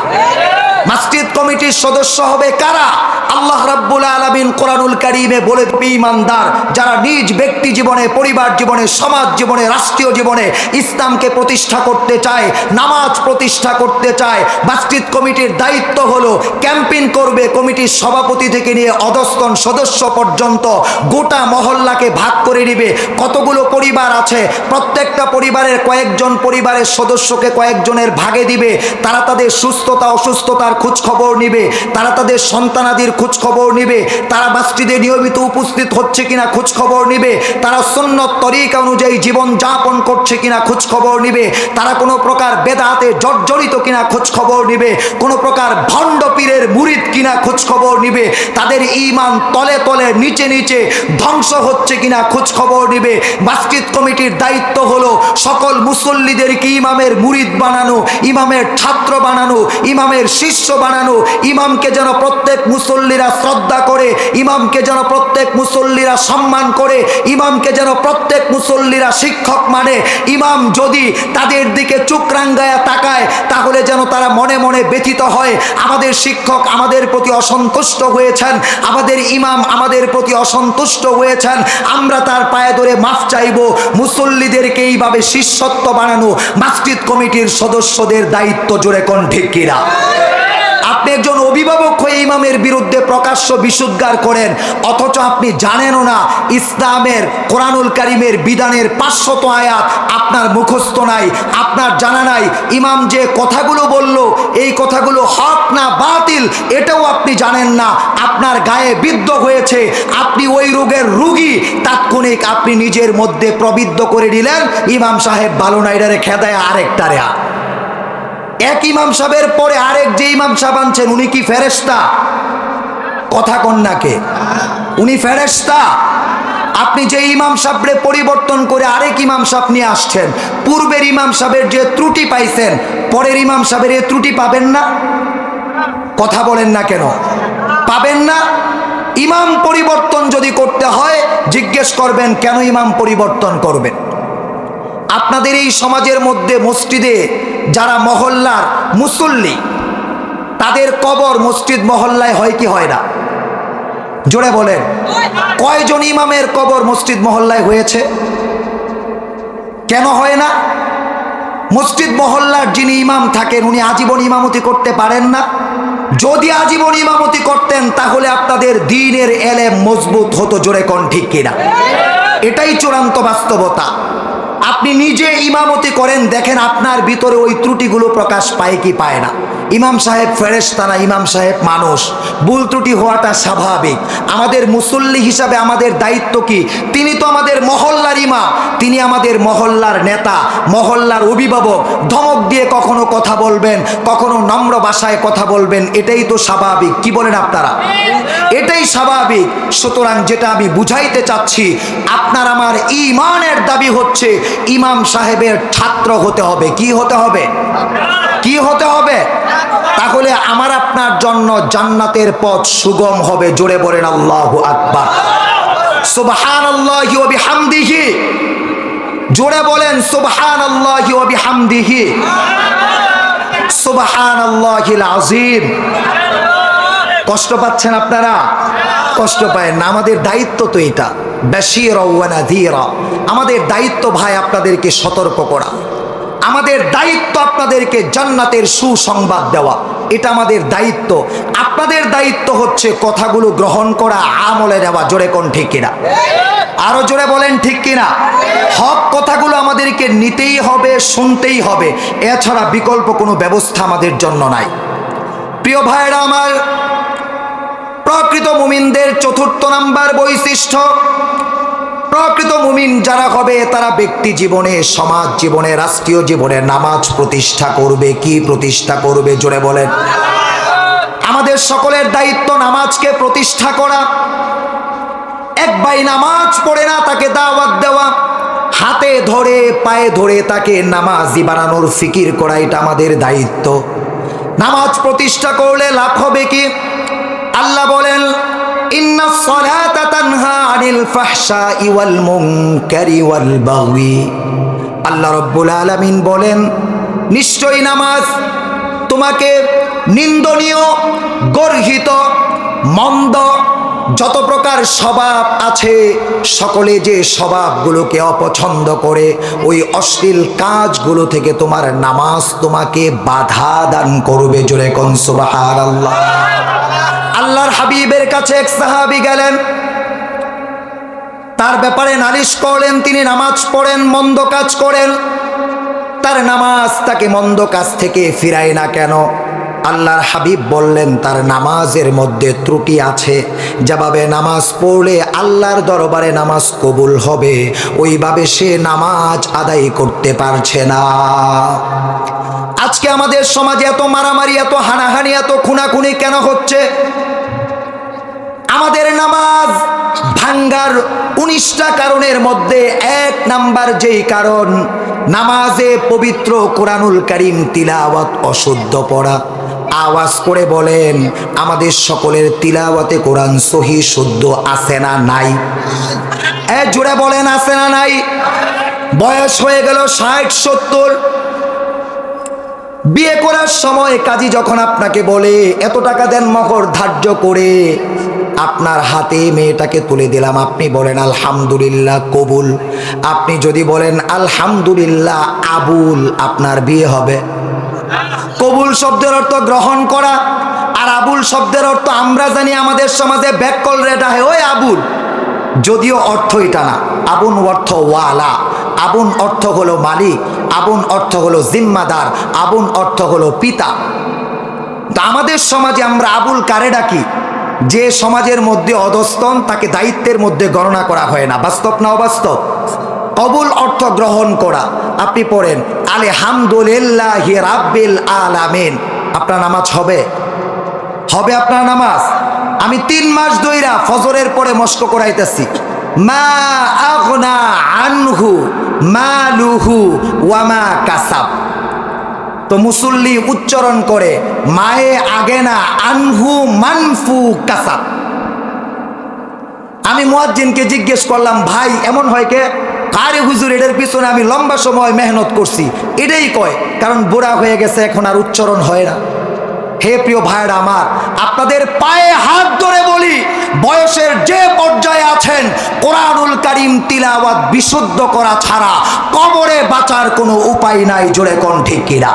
মসজিদ কমিটির সদস্য হবে কারা? আল্লাহ রাব্বুল আলামিন কোরআনুল কারীমে বলে, ঈমানদার যারা নিজ ব্যক্তি জীবনে, পরিবার জীবনে, সমাজ জীবনে, রাষ্ট্রীয় জীবনে ইসলামকে প্রতিষ্ঠা করতে চায়, নামাজ প্রতিষ্ঠা করতে চায়, মসজিদ কমিটির দায়িত্ব হলো ক্যাম্পেইন করবে, কমিটির সভাপতি থেকে নিয়ে অধস্তন সদস্য পর্যন্ত গোটা মহল্লাকে ভাগ করে নেবে। কতগুলো পরিবার আছে, প্রত্যেকটা পরিবারের কয়েকজন পরিবারের সদস্যকে কয়েকজনের ভাগে দিবে। তারা তাদের সুস্থতা অসুস্থতা বাবার খোঁজ খবর নিবে, তারা তাদের সন্তানাদির খোঁজ খবর নিবে, তারা মসজিদে নিয়মিত উপস্থিত হচ্ছে কিনা খোঁজ খবর নিবে, তারা সুন্নত তরিকা অনুযায়ী জীবন যাপন করছে কিনা খোঁজ খবর নিবে, তারা কোনো প্রকার বেদাতে জর্জরিত কিনা খোঁজ খবর নিবে, কোনো প্রকার ভণ্ড পীরের মুরিদ কিনা খোঁজ খবর নিবে, তাদের ঈমান তলে তলে নিচে নিচে ধ্বংস হচ্ছে কিনা খোঁজ খবর নিবে। মসজিদ কমিটির দায়িত্ব হলো সকল মুসল্লিদেরকে ইমামের মুরিদ বানানো, ইমামের ছাত্র বানানো, ইমামের শিষ্য বানানো, ইমামকে যেন প্রত্যেক মুসল্লিরা শ্রদ্ধা করে, ইমামকে যেন প্রত্যেক মুসল্লিরা সম্মান করে, ইমামকে যেন প্রত্যেক মুসল্লিরা শিক্ষক মানে। ইমাম যদি তাদের দিকে চোখ রাঙ্গায়া তাকায় তাহলে যেন তারা মনে মনে ব্যথিত হয়, আমাদের শিক্ষক আমাদের প্রতি অসন্তুষ্ট হয়েছেন, আমাদের ইমাম আমাদের প্রতি অসন্তুষ্ট হয়েছেন, আমরা তার পায়ে ধরে মাফ চাইব। মুসল্লিদেরকে এইভাবে শিষ্যত্ব বানানো মসজিদ কমিটির সদস্যদের দায়িত্ব। জোরে কোন ঠিক কিনা? আপনি একজন অভিভাবক হয়ে ইমামের বিরুদ্ধে প্রকাশ্য বিশুদ্ধার করেন, অথচ আপনি জানেনও না ইসলামের কোরআনুল কারীমের বিধানের 500 আয়াত আপনার মুখস্থ নাই, আপনার জানা নাই। ইমাম যে কথাগুলো বলল এই কথাগুলো হক না বাতিল এটাও আপনি জানেন না, আপনার গায়ে বিদ্ধ হয়েছে, আপনি ওই রোগের রুগী। তাৎক্ষণিক আপনি নিজের মধ্যে প্রবিদ্ধ করে দিলেন ইমাম সাহেব ভালো না, এটারে খেদায় আরেকটারে। এক ইমাম সাহেবের পরে আরেক যে ইমাম সাহেব আনছেন উনি কি ফেরেশতা? কথা কন্যাকে উনি ফেরেশতা? আপনি যে ইমাম সাহেবরে পরিবর্তন করে আরেক ইমাম সাহেব নিয়ে আসছেন, পূর্বের ইমাম সাহেবের যে ত্রুটি পাইছেন পরের ইমাম সাহেবের এই ত্রুটি পাবেন না? কথা বলেন না কেন? পাবেন না? ইমাম পরিবর্তন যদি করতে হয় জিজ্ঞেস করবেন কেন ইমাম পরিবর্তন করবেন। আপনাদের এই সমাজের মধ্যে মসজিদে যারা মহল্লার মুসল্লি তাদের কবর মসজিদ মহল্লায় হয় কি হয় না? জোরে বলেন, কয়জন ইমামের কবর মসজিদ মহল্লায় হয়েছে? কেন হয় না? মসজিদ মহল্লার যিনি ইমাম থাকেন উনি আজীবন ইমামতি করতে পারেন না? যদি আজীবন ইমামতি করতেন তাহলে আপনাদের দ্বীনের এলেম মজবুত হতো। জোরে কোন ঠিক কিনা? এটাই চূড়ান্ত বাস্তবতা। আপনি নিজে ইমামতি করেন, দেখেন আপনার ভিতরে ওই ত্রুটিগুলো প্রকাশ পায় কি পায় না। ইমাম সাহেব ফেরেশতা না, ইমাম সাহেব মানুষ, ভুল ত্রুটি হওয়াটা স্বাভাবিক। আমাদের মুসল্লি হিসাবে আমাদের দায়িত্ব কি? তিনি তো আমাদের মহল্লার ইমাম, তিনি আমাদের মহল্লার নেতা, মহল্লার অভিভাবক। ধমক দিয়ে কখনো কথা বলবেন, কখনো নম্র ভাষায় কথা বলবেন, এটাই তো স্বাভাবিক। কি বলেন আপনারা? এটাই স্বাভাবিক। সুতরাং যেটা আমি বুঝাইতে চাচ্ছি, আপনার আমার ঈমানের দাবি হচ্ছে ইমাম সাহেবের ছাত্র হতে হবে। কি হতে হবে? কি হতে হবে? তাহলে আমার আপনার জন্য জান্নাতের পথ সুগম হবে। জোরে বলেন আল্লাহু আকবার, সুবহানাল্লাহি ওয়া বিহামদিহি। জোরে বলেন সুবহানাল্লাহি ওয়া বিহামদিহি, সুবহানাল্লাহিল আযীম। কষ্ট পাচ্ছেন আপনারা? কষ্ট পায় না, আমাদের দায়িত্ব তো এটা। বাশীরা ওয়া নাযীরা, আমাদের দায়িত্ব ভাই আপনাদেরকে সতর্ক করা, আমাদের দায়িত্ব আপনাদেরকে জান্নাতের সুসংবাদ দেওয়া, এটা আমাদের দায়িত্ব। আপনাদের দায়িত্ব হচ্ছে কথাগুলো গ্রহণ করা, আমলে নেওয়া। জোরে কোন ঠিক কিনা? আরো জোরে বলেন ঠিক কিনা? হক কথাগুলো আমাদেরকে নিতেই হবে, শুনতেই হবে, এছাড়া বিকল্প কোনো ব্যবস্থা আমাদের জন্য নাই। প্রিয় ভাইরা আমার, প্রকৃত মুমিনদের 4th নাম্বার বৈশিষ্ট্য, প্রকৃত মুমিন যারা হবে তারা ব্যক্তি জীবনে, সমাজ জীবনে, রাষ্ট্রীয় জীবনে নামাজ প্রতিষ্ঠা করবে। কি প্রতিষ্ঠা করবে? জোরে বলেন। আমাদের সকলের দায়িত্ব নামাজকে প্রতিষ্ঠা করা। এক ভাই নামাজ পড়ে না তাকে দাওয়াত দেওয়া, হাতে ধরে পায়ে ধরে তাকে নামাজি বানানোর ফিকির করা, এটা আমাদের দায়িত্ব। নামাজ প্রতিষ্ঠা করলে লাভ হবে কি? আল্লাহ বলেন ইন্নাস সালাতা তানহা আনিল ফাহশাই ওয়াল মুনকারি ওয়াল বাগি। আল্লাহ রাব্বুল আলামিন বলেন নিশ্চয়ই নামাজ তোমাকে নিন্দনীয়, গর্হিত, মন্দ যত প্রকার স্বভাব আছে সকলে যে স্বভাবগুলোকে অপছন্দ করে ওই অশ্লীল কাজগুলো থেকে তোমার নামাজ তোমাকে বাধা দান করবে। জোরে কোন সুবহানাল্লাহ। আল্লাহর হাবিবের কাছে এক সাহাবী গেলেন, তার ব্যাপারে নালিশ করলেন। তিনি নামাজ পড়েন, মন্দ কাজ করেন, তার নামাজ তাকে মন্দ কাজ থেকে ফিরায় না কেন? আল্লাহর হাবিব বললেন তার নামাজের মধ্যে ত্রুটি আছে। যেভাবে নামাজ পড়লে আল্লাহর দরবারে নামাজ কবুল হবে, ওইভাবে সে নামাজ আদায় করতে পারছে না। আজকে আমাদের সমাজে এত মারামারি, এত হানাহানি, এত খুনাখুনি কেন হচ্ছে? আমাদের নামাজ ভাঙ্গার 19টা কারণের মধ্যে 1 নাম্বার যেই কারণ, নামাজে পবিত্র কোরআনুল কারীম তিলাওয়াত অশুদ্ধ পড়া। আওয়াজ করে বলেন, আমাদের সকলের তিলাওয়াতে কোরআন সহি শুদ্ধ আছে না নাই? জোরে বলেন, আছে না নাই? বয়স হয়ে গেল 60-70, বিয়ে করার সময় কাজী যখন আপনাকে বলে এত টাকা দেন মহর ধার্য করে, আপনার হাতে মেয়েটাকে তুলে দিলাম, আপনি বলেন আলহামদুলিল্লাহ কবুল। আপনি যদি বলেন আলহামদুলিল্লাহ আবুল, আপনার বিয়ে হবে। কবুল শব্দের অর্থ গ্রহণ করা, আর আবুল শব্দের অর্থ আমরা জানি আমাদের সমাজে ব্যাককল রেটা হয় ওই আবুল, যদিও অর্থ এটা না। আবুন অর্থ ওয়ালা, আবুন অর্থ হলো মালিক, আবুন অর্থ হলো জিম্মাদার, আবুন অর্থ হলো পিতা। তা আমাদের সমাজে আমরা আবুল কারে ডাকি? যে সমাজের মধ্যে অধস্তন, তাকে দায়িত্বের মধ্যে গণনা করা হয় না। বাস্তব না অবাস্তব? কবুল অর্থ গ্রহণ করা। আপনি পড়েন আলহামদুলিল্লাহি রাব্বিল আলামিন, আপনার নামাজ হবে? হবে আপনার নামাজ? আমি 3 মাস ধইরা ফজরের পরে মস্ক করাইতেছি, মা আগনা আনহু মালুহু ওয়া মা কাসাব। তো মুসল্লি উচ্চারণ করে মায়ে আগে না আনহু মানফু কাসাব। আমি মুয়াজ্জিনকে জিজ্ঞেস করলাম, ভাই এমন হয় কে? আরে হুজুর, এটার পিছনে আমি লম্বা সময় মেহনত করছি, এটাই কয়, কারণ বুড়া হয়ে গেছে, এখন আর উচ্চারণ হয় না। হে প্রিয় ভাইরা আমার, আপনাদের পায়ে হাত ধরে বলি, বয়সের যে পর্যায়ে আছেন, কোরআনুল কারীম তিলাওয়াত বিশুদ্ধ করা ছাড়া কবরে বাঁচার কোনো উপায় নাই। জোরে কোন ঠিক কিনা?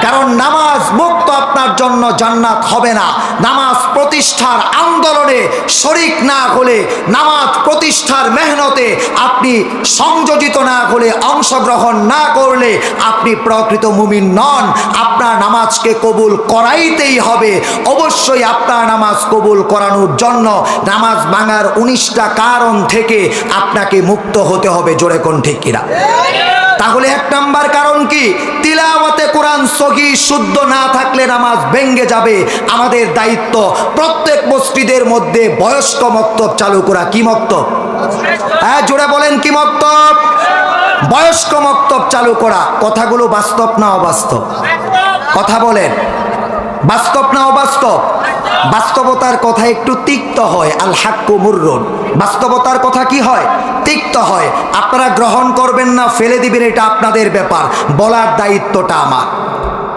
কারণ নামাজ মুক্ত আপনার জন্য জান্নাত হবে না। নামাজ প্রতিষ্ঠার আন্দোলনে শরিক না হলে, নামাজ প্রতিষ্ঠার মেহনতে আপনি সংযোজিত না হলে, অংশগ্রহণ না করলে আপনি প্রকৃত মুমিন নন। আপনার নামাজকে কবুল করাইতেই হবে। অবশ্যই আপনার নামাজ কবুল করানোর জন্য নামাজ ভাঙার 19টা কারণ থেকে আপনাকে মুক্ত হতে হবে। জোরে কোন ঠিক কিনা? তাহলে 1 নাম্বার কারণ কি? তিলাওয়াতে কোরআন সহি শুদ্ধ না থাকলে নামাজ ভেঙ্গে যাবে। আমাদের দায়িত্ব প্রত্যেক মসজিদের মধ্যে বয়স্ক মক্তব চালু করা। কি মক্তব? হ্যাঁ, জোরে বলেন, কি মক্তব? বয়স্ক মক্তব চালু করা। কথাগুলো বাস্তব না অবাস্তব? কথা বলেন, বাস্তব না অবাস্তব? বাস্তবতার কথা একটু তিক্ত হয়। আল হাক্কু মুররুন, বাস্তবতার কথা কি হয়? তিক্ত হয়। আপনারা গ্রহণ করবেন না, ফেলে দিবেন, এটা আপনাদের ব্যাপার। বলার দায়িত্বটা আমার।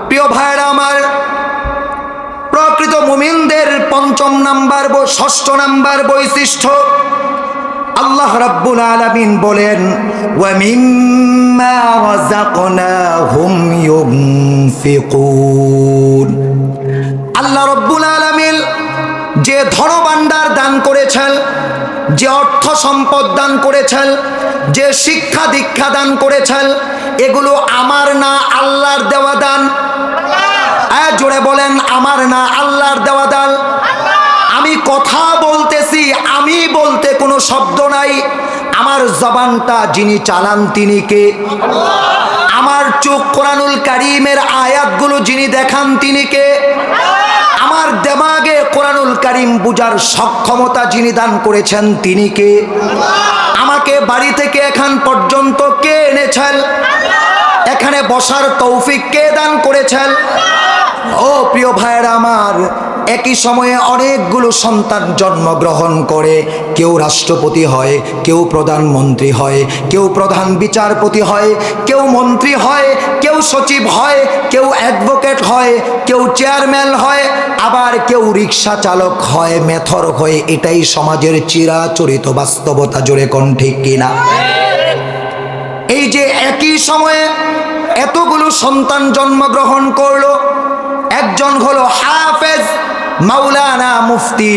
প্রিয় ভাইরা আমার, প্রকৃত মুমিনদের 5 নাম্বার 6 নাম্বার বৈশিষ্ট্য, আল্লাহ রাব্বুল আলামিন বলেন ওয়া মিম্মা রাযাকনাহুম ইউনফিকুন। আল্লাহ রাব্বুল আলামিন যে ধনভাণ্ডার দান করেছেন, যে অর্থ সম্পদ দান করেছেন, যে শিক্ষা দীক্ষা দান করেছেন, এগুলো আমার না আল্লাহর দেওয়া দান। জোরে বলেন, আমার না আল্লাহর দেওয়া দান। আমি কথা বলতেছি, আমি বলতে কোনো শব্দ নাই। আমার জবানটা যিনি চালান তিনি কে? আমার চোখ কোরআনুল কারীমের আয়াতগুলো যিনি দেখান তিনি কে? আমার দেমাগে কোরআনুল কারীম বুঝার সক্ষমতা যিনি দান করেছেন তিনি কে? আমাকে বাড়ি থেকে এখান পর্যন্ত কে এনেছেন? এখানে বসার তৌফিক কে দান করেছেন? ও প্রিয় ভাইরা আমার, একই সময়ে অনেকগুলো সন্তান জন্মগ্রহণ করে। কেউ রাষ্ট্রপতি হয়, কেউ প্রধানমন্ত্রী হয়, কেউ প্রধান বিচারপতি হয়, কেউ মন্ত্রী হয়, কেউ সচিব হয়, কেউ অ্যাডভোকেট হয়, কেউ চেয়ারম্যান হয়, আবার কেউ রিক্সা চালক হয়, মেথর হয়। এটাই সমাজের চিরাচরিত বাস্তবতা। জোরে কোন ঠিক কিনা? এই যে একই সময়ে এতগুলো সন্তান জন্মগ্রহণ করলো, একজন হলো হাফেজ মাওলানা মুফতি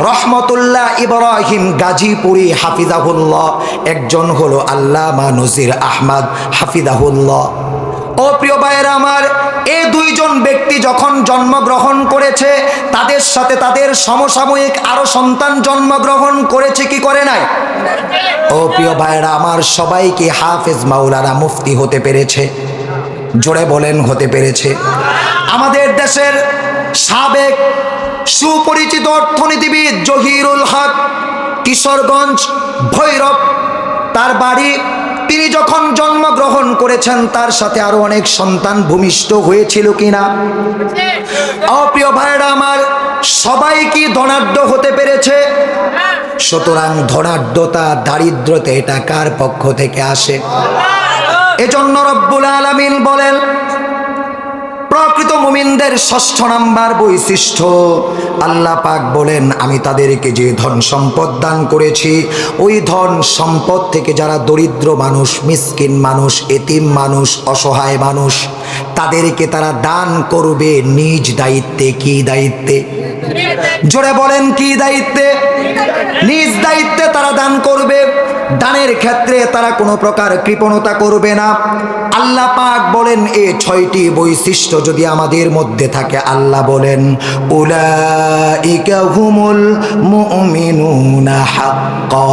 রহমতুল্লাহ ইব্রাহিম গাজীপুরি হাফিজাহুল্লাহ, একজন হলো আল্লামা নজির আহমদ হাফিজাহুল্লাহ। ও প্রিয় ভাইয়েরা আমার, এই দুইজন ব্যক্তি যখন জন্মগ্রহণ করেছে, তাদের সাথে তাদের সমসাময়িক আরো সন্তান জন্মগ্রহণ করেছে কি করে নাই? ও প্রিয় ভাইরা আমার, সবাই কি হাফেজ মাওলানা মুফতি হতে পেরেছে? জোরে বলেন, হতে পেরেছে? আমাদের দেশের সাবেক সুপরিচিত অর্থনীতিবিদ জহিরুল হক, কিশোরগঞ্জ ভৈরব তার বাড়ি, তিনি যখন জন্মগ্রহণ করেছেন তার সাথে আরো অনেক সন্তান ভূমিষ্ঠ হয়েছিল কিনা? অপ্রিয় ভাইরা আমার, সবাই কি ধনাঢ্য হতে পেরেছে? সুতরাং ধনাঢ্যতা দারিদ্রতা এটা কার পক্ষ থেকে আসে? এজন্য রব্বুল আলামিন বলেন, প্রকৃত মুমিনদের ৬ষ্ঠ নাম্বার বৈশিষ্ট্য, আল্লাহ পাক বলেন আমি তাদেরকে যে ধন সম্পদ দান করেছি, ওই ধন সম্পদ থেকে যারা দরিদ্র মানুষ, মিসকিন মানুষ, এতিম মানুষ, অসহায় মানুষ, তাদেরকে তারা দান করবে নিজ দায়িত্বে। কি দায়িত্বে? জোরে বলেন, কি দায়িত্বে? নিজ দায়িত্বে তারা দান করবে। দানের ক্ষেত্রে তারা কোনো প্রকার কৃপণতা করবে না। আল্লাহ পাক বলেন এই ৬টি বৈশিষ্ট্য যদি আমাদের মধ্যে থাকে, আল্লাহ বলেন উলাইকা হুমুল মুমিনুনা হাক্কা।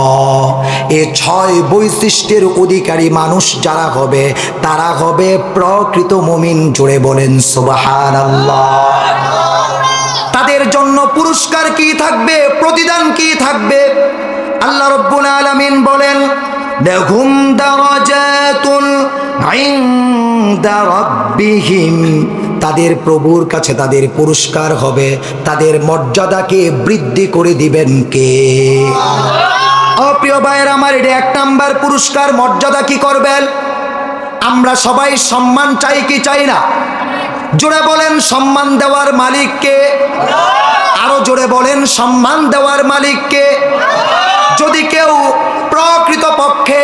এই ৬ বৈশিষ্ট্যের অধিকারী মানুষ যারা হবে, তারা হবে প্রকৃত মুমিন। জোরে বলেন সুবহানাল্লাহ। তাদের জন্য পুরস্কার কি থাকবে? প্রতিদান কি থাকবে? আল্লাহ রাব্বুল আলামিন বলেন লাহুম দারাজাতুন ইনদা রাব্বিহিম, তাদের প্রভুর কাছে তাদের পুরস্কার হবে, তাদের মর্যাদাকে বৃদ্ধি করে দিবেন কে? প্রিয় ভাইয়ের আমার, এটা ১ নাম্বার পুরস্কার। মর্যাদা কি করবেন? আমরা সবাই সম্মান চাই কি চাই না? জোরে বলেন, সম্মান দেওয়ার মালিক কে? আরো জোরে বলেন, সম্মান দেওয়ার মালিক কে? যদি কেউ প্রকৃত পক্ষে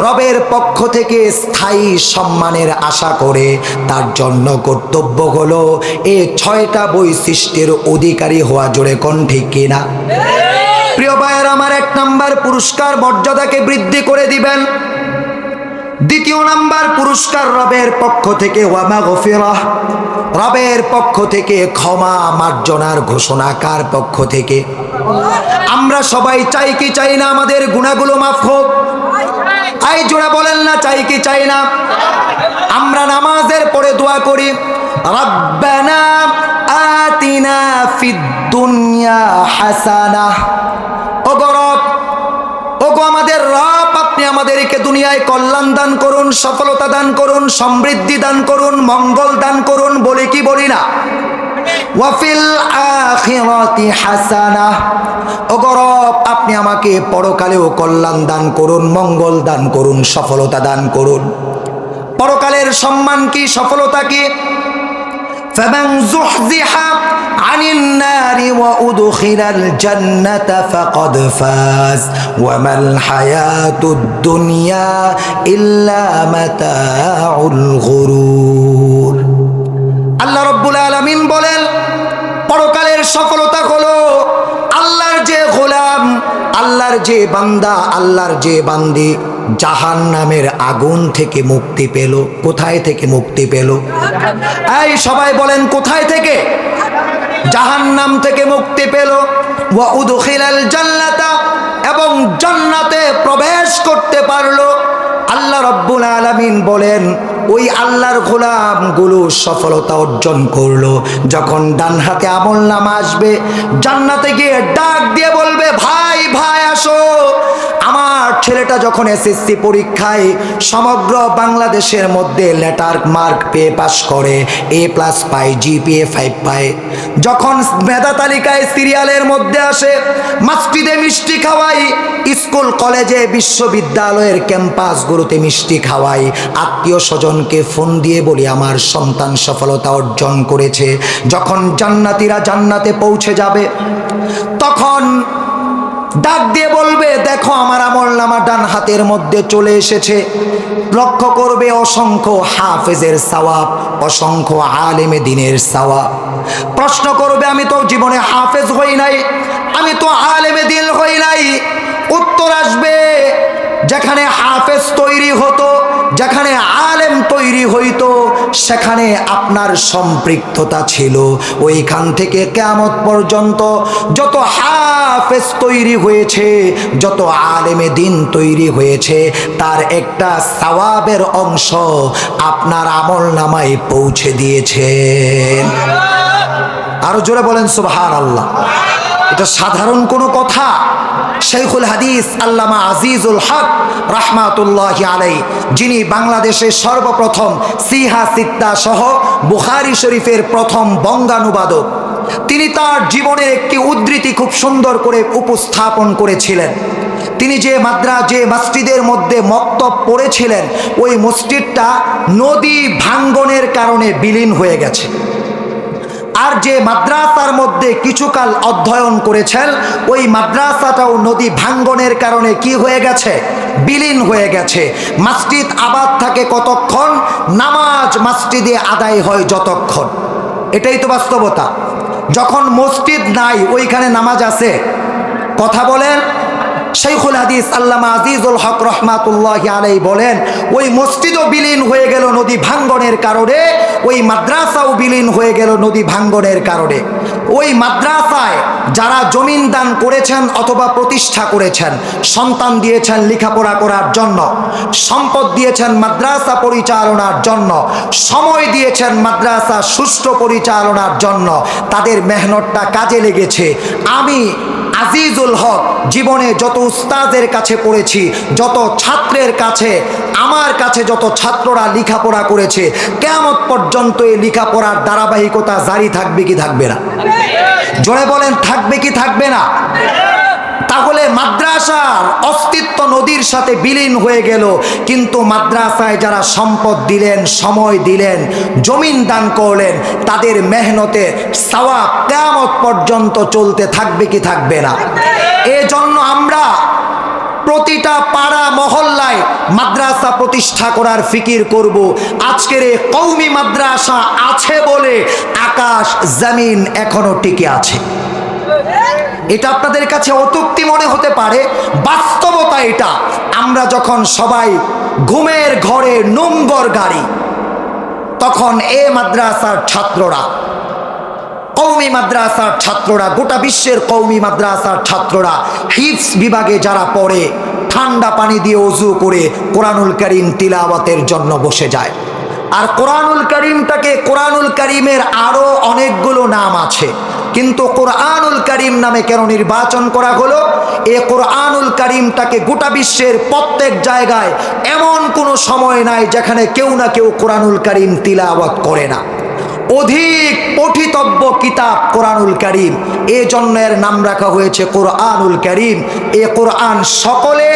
রবের পক্ষ থেকে স্থায়ী সম্মানের আশা করে, তার জন্য কর্তব্য হলো এই ৬টা বৈশিষ্ট্যের অধিকারী হওয়া। জোরে কোন ঠিক কিনা? প্রিয় ভাইয়ের আমার, ১ নাম্বার পুরস্কার মর্যাদাকে বৃদ্ধি করে দিবেন। ২য় নাম্বার পুরস্কার রবের পক্ষ থেকে ওয়া মাগফিরাহ, রবের পক্ষ থেকে ক্ষমা মার্জনার ঘোষণা। কার পক্ষ থেকে? আমরা সবাই চাই কি চাই না আমাদের গুনাহগুলো মাফ হোক? আই জোড়া বলেন না, চাই কি চাই না? আমরা নামাজের পরে দোয়া করি রব্বানা আতিনা ফিদ দুনিয়া হাসানাহ। ওগো রব, ওগো আমাদের রব, আপনি আমাদেরকে দুনিয়ায় কল্যাণ দান করুন, সফলতা দান করুন, সমৃদ্ধি দান করুন, মঙ্গল দান করুন। বলি কি বলি না? ওয়াফিল আখিরাতি হাসানাহ, ওগো রব, আপনি আমাকে পরকালেও কল্যাণ দান করুন, মঙ্গল দান করুন, সফলতা দান করুন। পরকালের সম্মান কি? সফলতা কি? ফামান যুহজিহা আনিন নারি ওয়া উদখিলাল জান্নাতা ফাকাদ ফাজ ওয়া মাল হায়াতুদ দুনিয়া ইল্লা মাতাউল গুরুর। আল্লাহ রাব্বুল আলামিন বলেন পরকালের সফলতা হলো আল্লাহর যে গোলাম, আল্লাহর যে বান্দা, আল্লাহর যে বান্দি জাহান্নামের আগুন থেকে মুক্তি পেল। কোথায় থেকে মুক্তি পেল? এই সবাই বলেন, কোথায় থেকে? জাহান্নাম থেকে মুক্তি পেল। ওয়া উদখিলাল জান্নাতা, এবং জান্নাতে প্রবেশ করতে পারলো। আল্লাহ রাব্বুল আলামিন বলেন ওই আল্লাহর গোলামগুলো সফলতা অর্জন করলো যখন ডান হাতে আমলনামা আসবে, জান্নাতে গিয়ে ডাক দিয়ে বলবে ভাই ভাই আসো। আমার ছেলেটা যখন এসএসসি পরীক্ষায় সমগ্র বাংলাদেশের মধ্যে লেটার মার্ক পেয়ে পাস করে, A+ পায়, GPA 5 পায়, যখন মেধা তালিকায় সিরিয়ালের মধ্যে আসে, মসজিদে মিষ্টি খাওয়াই, স্কুল কলেজে বিশ্ববিদ্যালয়ের ক্যাম্পাসগুলোতে মিষ্টি খাওয়াই, আত্মীয় স্বজনকে ফোন দিয়ে বলি আমার সন্তান সফলতা অর্জন করেছে। যখন জান্নাতীরা জান্নাতে পৌঁছে যাবে, তখন ডাক দিয়ে বলবে দেখো আমার আমলনামা ডান হাতের মধ্যে চলে এসেছে। লক্ষ্য করবে অসংখ্য হাফেজের সওয়াব, অসংখ্য আলেমে দ্বীনের সওয়াব। প্রশ্ন করবে আমি তো জীবনে হাফেজ হই নাই, আমি তো আলেমে দ্বীন হই নাই। উত্তর আসবে যেখানে হাফেজ তৈরি হতো, যেখানে আলেম তৈরি হইতো সেখানে আপনার সম্পৃক্ততা ছিল। ওইখান থেকে কিয়ামত পর্যন্ত যত হাফেজ তৈরি হয়েছে, যত আলেমে দিন তৈরি হয়েছে, তার একটা সওয়াবের অংশ আপনার আমল নামায় পৌঁছে দিয়েছেন। আরো জোরে বলেন সুবহানাল্লাহ। এটা সাধারণ কোনো কথা? শেখুল হাদিস আল্লামা আজিজুল হক রাহমাতুল্লাহি আলাইহি, যিনি বাংলাদেশের সর্বপ্রথম সিহা সিত্তা সহ বুখারী শরীফের প্রথম বঙ্গানুবাদক, তিনি তার জীবনের একটি উদ্ধৃতি খুব সুন্দর করে উপস্থাপন করেছিলেন। তিনি যে মসজিদের মধ্যে মক্তব পড়েছিলেন, ওই মসজিদটা নদী ভাঙ্গনের কারণে বিলীন হয়ে গেছে। আর যে মাদ্রাসার মধ্যে কিছুকাল অধ্যয়ন করেছেন, ওই মাদ্রাসাটাও নদী ভাঙ্গনের কারণে কি হয়ে গেছে? বিলীন হয়ে গেছে। মসজিদ আবাদ থাকে কতক্ষণ? নামাজ মসজিদে আদায় হয় যতক্ষণ। এটাই তো বাস্তবতা। যখন মসজিদ নাই, ওইখানে নামাজ আছে? কথা বলেন। শেখুল হাদিস আল্লামা আজিজুল হক রহমাতুল্লাহি আলাইহি বলেন, ওই মসজিদও বিলীন হয়ে গেল নদী ভাঙ্গনের কারণে, ওই মাদ্রাসাও বিলীন হয়ে গেল নদী ভাঙ্গনের কারণে। ওই মাদ্রাসায় যারা জমিন দান করেছেন অথবা প্রতিষ্ঠা করেছেন, সন্তান দিয়েছেন লেখাপড়া করার জন্য, সম্পদ দিয়েছেন মাদ্রাসা পরিচালনার জন্য, সময় দিয়েছেন মাদ্রাসা সুষ্ঠু পরিচালনার জন্য, তাদের মেহনতটা কাজে লেগেছে। আমি আজিজুল হক জীবনে যত উস্তাদের কাছে পড়েছি, যত ছাত্রের কাছে, আমার কাছে যত ছাত্ররা লেখাপড়া করেছে, কিয়ামত পর্যন্ত এই লেখাপড়ার ধারাবাহিকতা জারি থাকবে কি থাকবে না? জোরে বলেন, থাকবে কি থাকবে না? তাহলে মাদ্রাসার অস্তিত্ব নদীর সাথে বিলীন হয়ে গেল, কিন্তু মাদ্রাসায় যারা সম্পদ দিলেন, সময় দিলেন, জমিন দান করলেন, তাদের মেহনতে সওয়াব কিয়ামত পর্যন্ত চলতে থাকবে কি থাকবে না? এজন্য আমরা প্রতিটা পাড়া মহল্লায় মাদ্রাসা প্রতিষ্ঠা করার ফিকির করব। আজকের এই কওমি মাদ্রাসা আছে বলে আকাশ জমিন এখনো টিকে আছে। এটা আপনাদের কাছে অত্যুক্তি মনে হতে পারে, বাস্তবতা এটা। আমরা যখন সবাই ঘুমের ঘরে নোংর গাড়ি, তখন এ মাদ্রাসার ছাত্ররা, কওমি মাদ্রাসার ছাত্ররা, গোটা বিশ্বের কওমি মাদ্রাসার ছাত্ররা হিফজ বিভাগে যারা পড়ে, ঠান্ডা পানি দিয়ে ওযু করে কোরআনুল কারীম তিলাওয়াতের জন্য বসে যায়। আর কোরআনুল কারীমটাকে, কোরআনুল কারীমের আরো অনেকগুলো নাম আছে, কিন্তু কোরআনুল কারীম নামে কেন নির্বাচন করা হলো? এই কোরআনুল কারীমটাকে গোটা বিশ্বের প্রত্যেক জায়গায় এমন কোনো সময় নাই যেখানে কেউ না কেউ কোরআনুল কারীম তিলাওয়াত করে না। অধিক পঠিতব্য কিতাব কোরআনুল কারীম, এজন্য এর নাম রাখা হয়েছে কোরআনুল কারীম। এই কোরআন সকলে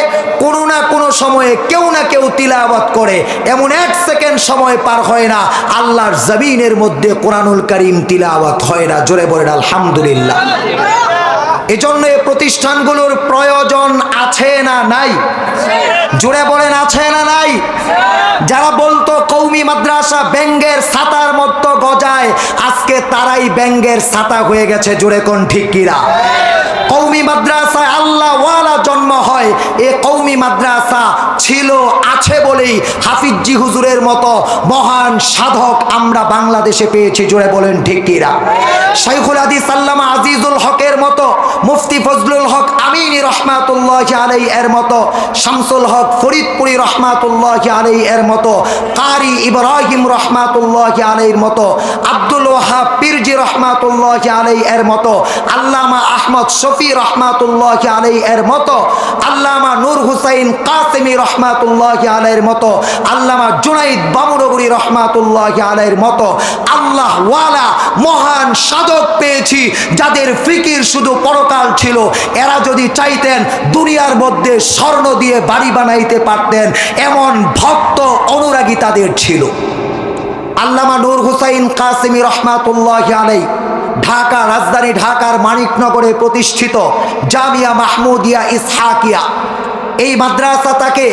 কোনো না কোনো সময়ে কেউ না কেউ তিলাওয়াত করে, এমন এক সেকেন্ড সময় পার হয় না আল্লাহর জমিনের মধ্যে কোরআনুল কারীম তিলাওয়াত হয় না। জোরে বলেন আলহামদুলিল্লাহ। এজন্য এই প্রতিষ্ঠানগুলোর প্রয়োজন আছে না নাই? জোরে বলেন, আছে না নাই? যারা বলতো কওমি মাদ্রাসা ব্যাঙ্গের ছাতার মতো গজায়, আজকে তারাই ব্যাঙ্গের ছাতা হয়ে গেছে। জোরে কোন ঠিক কিরা? কওমি মাদ্রাসায় আল্লাহ ওয়ালা জন্ম হয়। এ কওমি মাদ্রাসা ছিল, আছে বলেই হাফিজি হুজুরের মতো মহান সাধক আমরা বাংলাদেশে পেয়েছি। জোরে বলেন ঠিক কিরা? শেখুল হাদিস আল্লামা আজিজুল হকের মতো, মুফতি ফজলুল হক আমিনী রহমাতুল্লাহি আলাইহি এর মতো, শামসুল হক ফরিদপুরি রহমাতুল্লাহি আলাইহি এর মতো, কারি ইব্রাহিম রহমাতুল্লাহি আলাইহির মতো, আব্দুল ওয়াহাব পীরজি রহমাতুল্লাহি আলাইহি এর মতো, আল্লামা আহমদ শফি রহমাতুল্লাহি আলাইহি এর মতো, আল্লামা নূর হুসাইন কাসেমি রহমাতুল্লাহি আলাইহির মতো, আল্লামা জুনাইদ বাবুনগরী রহমাতুল্লাহি আলাইহির মতো আল্লাহ ওয়ালা মহান সাধক পেয়েছি, যাদের ফিকির শুধু পরকাল ছিল। এরা যদি চাইতেন দুনিয়ার মধ্যে স্বর্ণ দিয়ে বাড়ি বানাইতে পারতেন, এমন ভক্ত অনুরাগী তাদের ছিল। আল্লামা নূর হুসাইন কাসেমি রহমাতুল্লাহি আলাইহি ঢাকা, রাজধানী ঢাকার মানিকনগরে প্রতিষ্ঠিত জামিয়া মাহমুদিয়া ইসহাকিয়া, এই মাদ্রাসা তাকে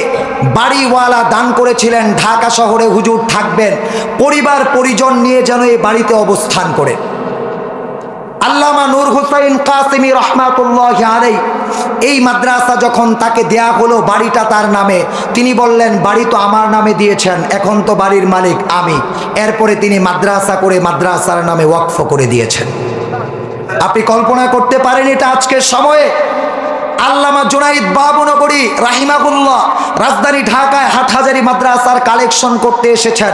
বাড়িওয়ালা দান করেছিলেন। ঢাকা শহরে হুজুর থাকবেন, পরিবার পরিজন নিয়ে যেন এই বাড়িতে অবস্থান করে। আল্লামা নূর হুসাইন কাসিমি রহমাতুল্লাহি আলাইহি এই মাদ্রাসা যখন তাকে দেয়া হলো বাড়িটা তার নামে, তিনি বললেন বাড়ি তো আমার নামে দিয়েছেন, এখন তো বাড়ির মালিক আমি। এরপরে তিনি মাদ্রাসা করে মাদ্রাসার নামে ওয়াকফ করে দিয়েছেন। আপনি কল্পনা করতে পারেন এটা আজকের সময়ে? আল্লামা জুনাইদ বাবুনগরী রাহিমাহুল্লাহ রাজধানী ঢাকায় হাটহাজারী মাদ্রাসার কালেকশন করতে এসেছেন।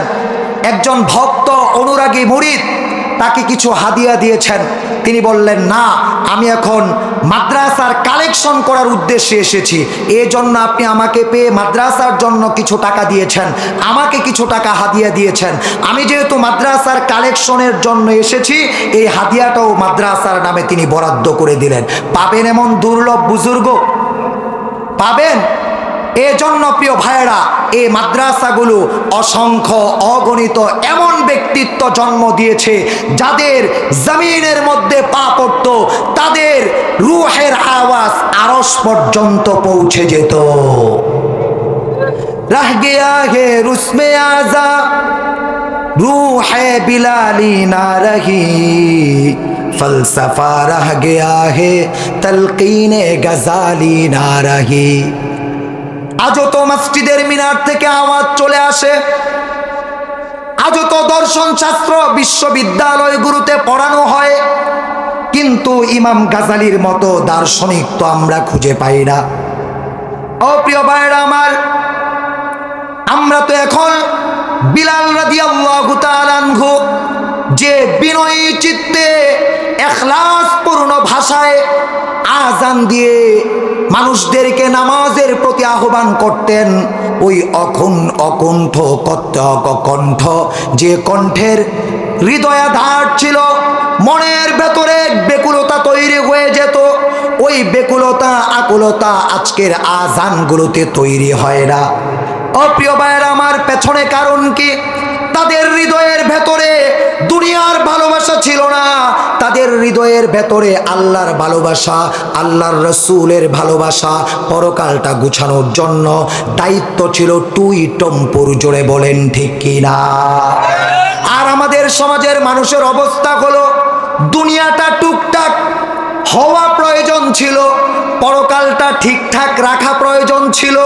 একজন ভক্ত অনুরাগী মুরিদ তাকে কিছু হাদিয়া দিয়েছেন। তিনি বললেন না, আমি এখন মাদ্রাসার কালেকশন করার উদ্দেশ্যে এসেছি, এই জন্য আপনি আমাকে পেয়ে মাদ্রাসার জন্য কিছু টাকা দিয়েছেন, আমাকে কিছু টাকা হাদিয়া দিয়েছেন। আমি যেহেতু মাদ্রাসার কালেকশনের জন্য এসেছি, এই হাদিয়াটাও মাদ্রাসার নামে তিনি বরাদ্দ করে দিলেন। পাবেন এমন দুর্লভ বুজুর্গ? পাবেন? এজন্য প্রিয় ভাইয়েরা, এই মাদ্রাসাগুলো অসংখ্য অগণিত এমন ব্যক্তিত্ব জন্ম দিয়েছে যাদের জমিনের মধ্যে পা পড়ত তাদের রুহের আওয়াজ আরশ পর্যন্ত পৌঁছে যেত। রাহ গয়া হে রুসমে আজা রুহে বিলালি না রহি, ফলসফা রহ গয়া হে তলকিনে গজালি না রহি। আজও তো মসজিদের মিনার থেকে আওয়াজ চলে আসে, আজও তো দর্শন শাস্ত্র বিশ্ববিদ্যালয়গুলোতে পড়ানো হয়, কিন্তু ইমাম গাজালির মতো দার্শনিক তো আমরা খুঁজে পাই না। ও প্রিয় ভাইরা আমার, আমরা তো এখন বিলাল রাদিয়াল্লাহু তাআলা আনহু যে বিনয়ী চিত্তে ইখলাসপূর্ণ ভাষায় আযান দিয়ে মানুষদেরকে নামাজের প্রতি আহ্বান করতেন, ওই অকুণ্ঠ কণ্ঠ, যে কণ্ঠের হৃদয়াধার ছিল, মনের ভেতরে বেকুলতা তৈরি হয়ে যেত, ওই বেকুলতা আকুলতা আজকের আযানগুলোতে তৈরি হয় না। অপ্রিয় ভাইয়েরা আমার, পেছনে কারণ কি? তাদের হৃদয়ের ভেতরে দুনিয়ার ভালোবাসা ছিল না, তাদের হৃদয়ের ভেতরে আল্লাহর ভালোবাসা, আল্লাহর রসুলের ভালোবাসা, পরকালটা গুছানোর জন্য দায়িত্ব ছিল টুই টম্পুর। জোরে বলেন ঠিক কিনা? আর আমাদের সমাজের মানুষের অবস্থা হলো, দুনিয়াটা টুকটাক হওয়া প্রয়োজন ছিল, পরকালটা ঠিকঠাক রাখা প্রয়োজন ছিল।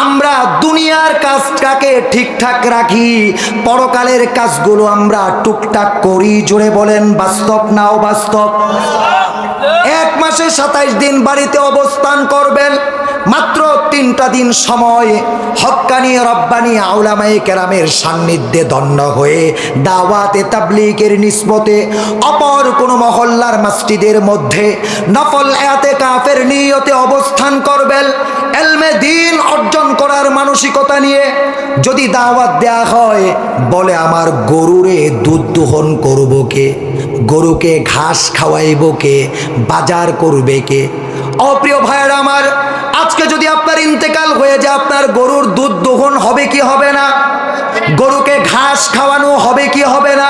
আমরা দুনিয়ার কাজটাকে ঠিকঠাক রাখি, পরকালের কাজগুলো আমরা টুকটাক করি। জোরে বলেন বাস্তব না অবাস্তব? 1 মাসে 27 দিন বাড়িতে অবস্থান করবেন, মাত্র 3টা দিন সময় হক্কানি রব্বানি আউলামায়ে কেরামের সান্নিধ্যে দণ্ড হয়ে দাওয়াতে তাবলীগের নিসবতে অপর কোনো মহল্লার মসজিদের মধ্যে নফল ইতিকাফের নিয়তে অবস্থান করবেন। ইলমে দ্বীন অর্জন করার মানসিকতা নিয়ে যদি দাওয়াত দেয়া হয়, বলে আমার গরুরে দুধ দোহন করব কে, গরুকে ঘাস খাওয়াইব কে, বাজার করবে কে? অপ্রিয় ভাইয়েরা আমার, আজকে যদি আপনার ইন্তেকাল হয়ে যায়, আপনার গরুর দুধ দোহন হবে কি হবে না? গরুকে ঘাস খাওয়ানো হবে কি হবে না?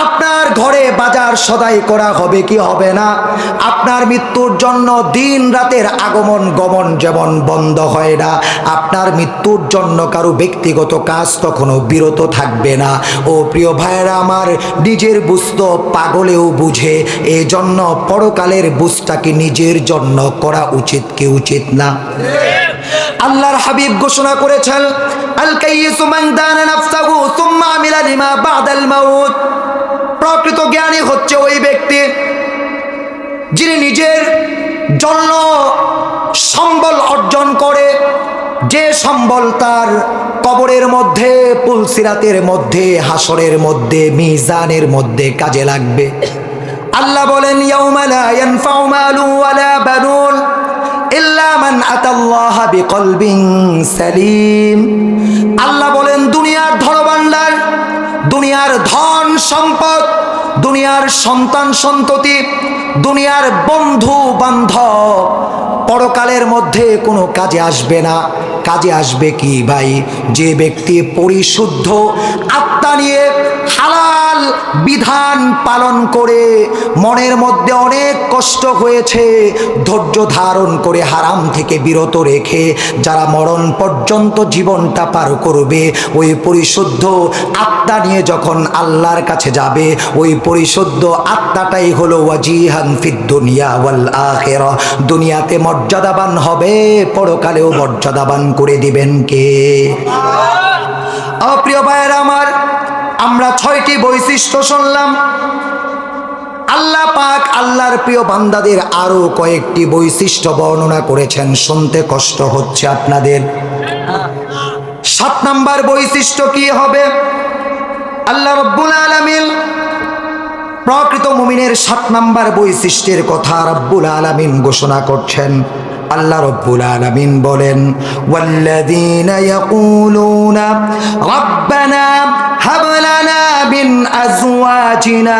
আপনার ঘরে বাজার সদাই করা হবে কি হবে না? আপনার মৃত্যুর জন্য দিন রাতের আগমন গমন যেমন বন্ধ হয় না, আপনার মৃত্যুর জন্য কারো ব্যক্তিগত কাজ তখনও বিরত থাকবে না। ও প্রিয় ভাইয়েরা আমার, নিজের বুঝতো পাগলেও বুঝে, এই জন্য পরকালের বুঝটাকে নিজের জন্য করা উচিত কি উচিত না? আল্লাহর হাবিব ঘোষণা করেছেন, আল কাইয়িসু মান দানা নাফসাহু সুম্মা আমিলা লিমা বাদাল মাউত। প্রকৃত জ্ঞানী হচ্ছে ওই ব্যক্তি যিনি নিজের জন্য সম্বল অর্জন করে, যে সম্বল তার কবরের মধ্যে, পুলসিরাতের মধ্যে, হাসরের মধ্যে, মিজানের মধ্যে কাজে লাগবে। আল্লাহ বলেন, ইয়াউমা লা ইয়ানফাউ মালু ওয়ালা বানুন ইল্লা মান আতাল্লাহা বিকলবিন সালিম। আল্লাহ বলেন, দুনিয়ার ধনভাণ্ডার, দুনিয়ার ধন সম্পদ, দুনিয়ার সন্তান সন্ততি, দুনিয়ার বন্ধু বান্ধব পরকালের মধ্যে কোনো কাজে আসবে না। কাজে আসবে কি ভাই? যে ব্যক্তি পরিশুদ্ধ আত্মা নিয়ে হালাল বিধান পালন করে, মনের মধ্যে অনেক কষ্ট হয়েছে, ধৈর্য ধারণ করে হারাম থেকে বিরত রেখে যারা মরণ পর্যন্ত জীবনটা পার করবে, ওই পরিশুদ্ধ আত্মা নিয়ে যখন আল্লাহর কাছে যাবে, ওই পরিশুদ্ধ আত্মাটাই হলো ওয়াজিহান ফিদ দুনিয়া ওয়াল আখিরা। দুনিয়াতে মর্যাদাবান হবে, পরকালেও মর্যাদাবান করে দিবেন কে? প্রিয় ভাইয়েরা আমার, আমরা 6টি বৈশিষ্ট্য শুনলাম। আল্লাহ পাক আল্লাহর প্রিয় বান্দাদের আরো কয়েকটি বৈশিষ্ট্য বর্ণনা করেছেন, শুনতে কষ্ট হচ্ছে আপনাদের। 7 নাম্বার বৈশিষ্ট্য কি হবে? আল্লাহ রাব্বুল আলামিন প্রকৃত মুমিনের 7 নাম্বার বৈশিষ্ট্যের কথা রাব্বুল আলামিন ঘোষণা করছেন। আল্লাহ রাব্বুল আলামিন বলেন, ওয়াল্লাযীনা ইয়াকুলুনা রাব্বানা হাব লানা মিন আজওয়াজিনা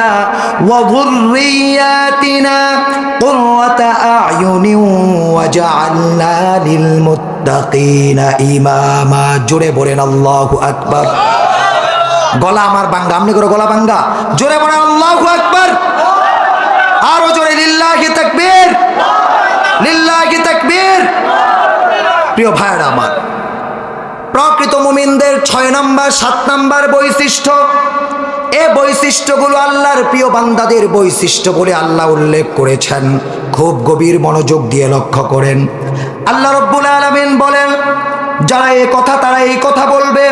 ওয়া যুররিয়াতিনা কুররাতা আ'য়ুনিন ওয়াজআলনা লিল মুত্তাকিনা ইমামা। জোরে বলেন আল্লাহু আকবার। গলা আমার বাঙ্গা, আপনি করে গলা বাঙ্গা, জোরে বলেন আল্লাহু আকবার। আরো জোরে লিল্লাহি তাকবীর, লিল্লাহি তাকবীর। প্রিয় ভাইরা আমার, প্রকৃত মুমিনদের 6 নাম্বার 7 নাম্বার বৈশিষ্ট্য, এই বৈশিষ্ট্যগুলো আল্লাহর প্রিয় বান্দাদের বৈশিষ্ট্য বলে আল্লাহ উল্লেখ করেছেন। খুব গভীর মনোযোগ দিয়ে লক্ষ্য করেন। আল্লাহ রাব্বুল আলামিন বলেন, যারা এই কথা, তারা এই কথা বলবে,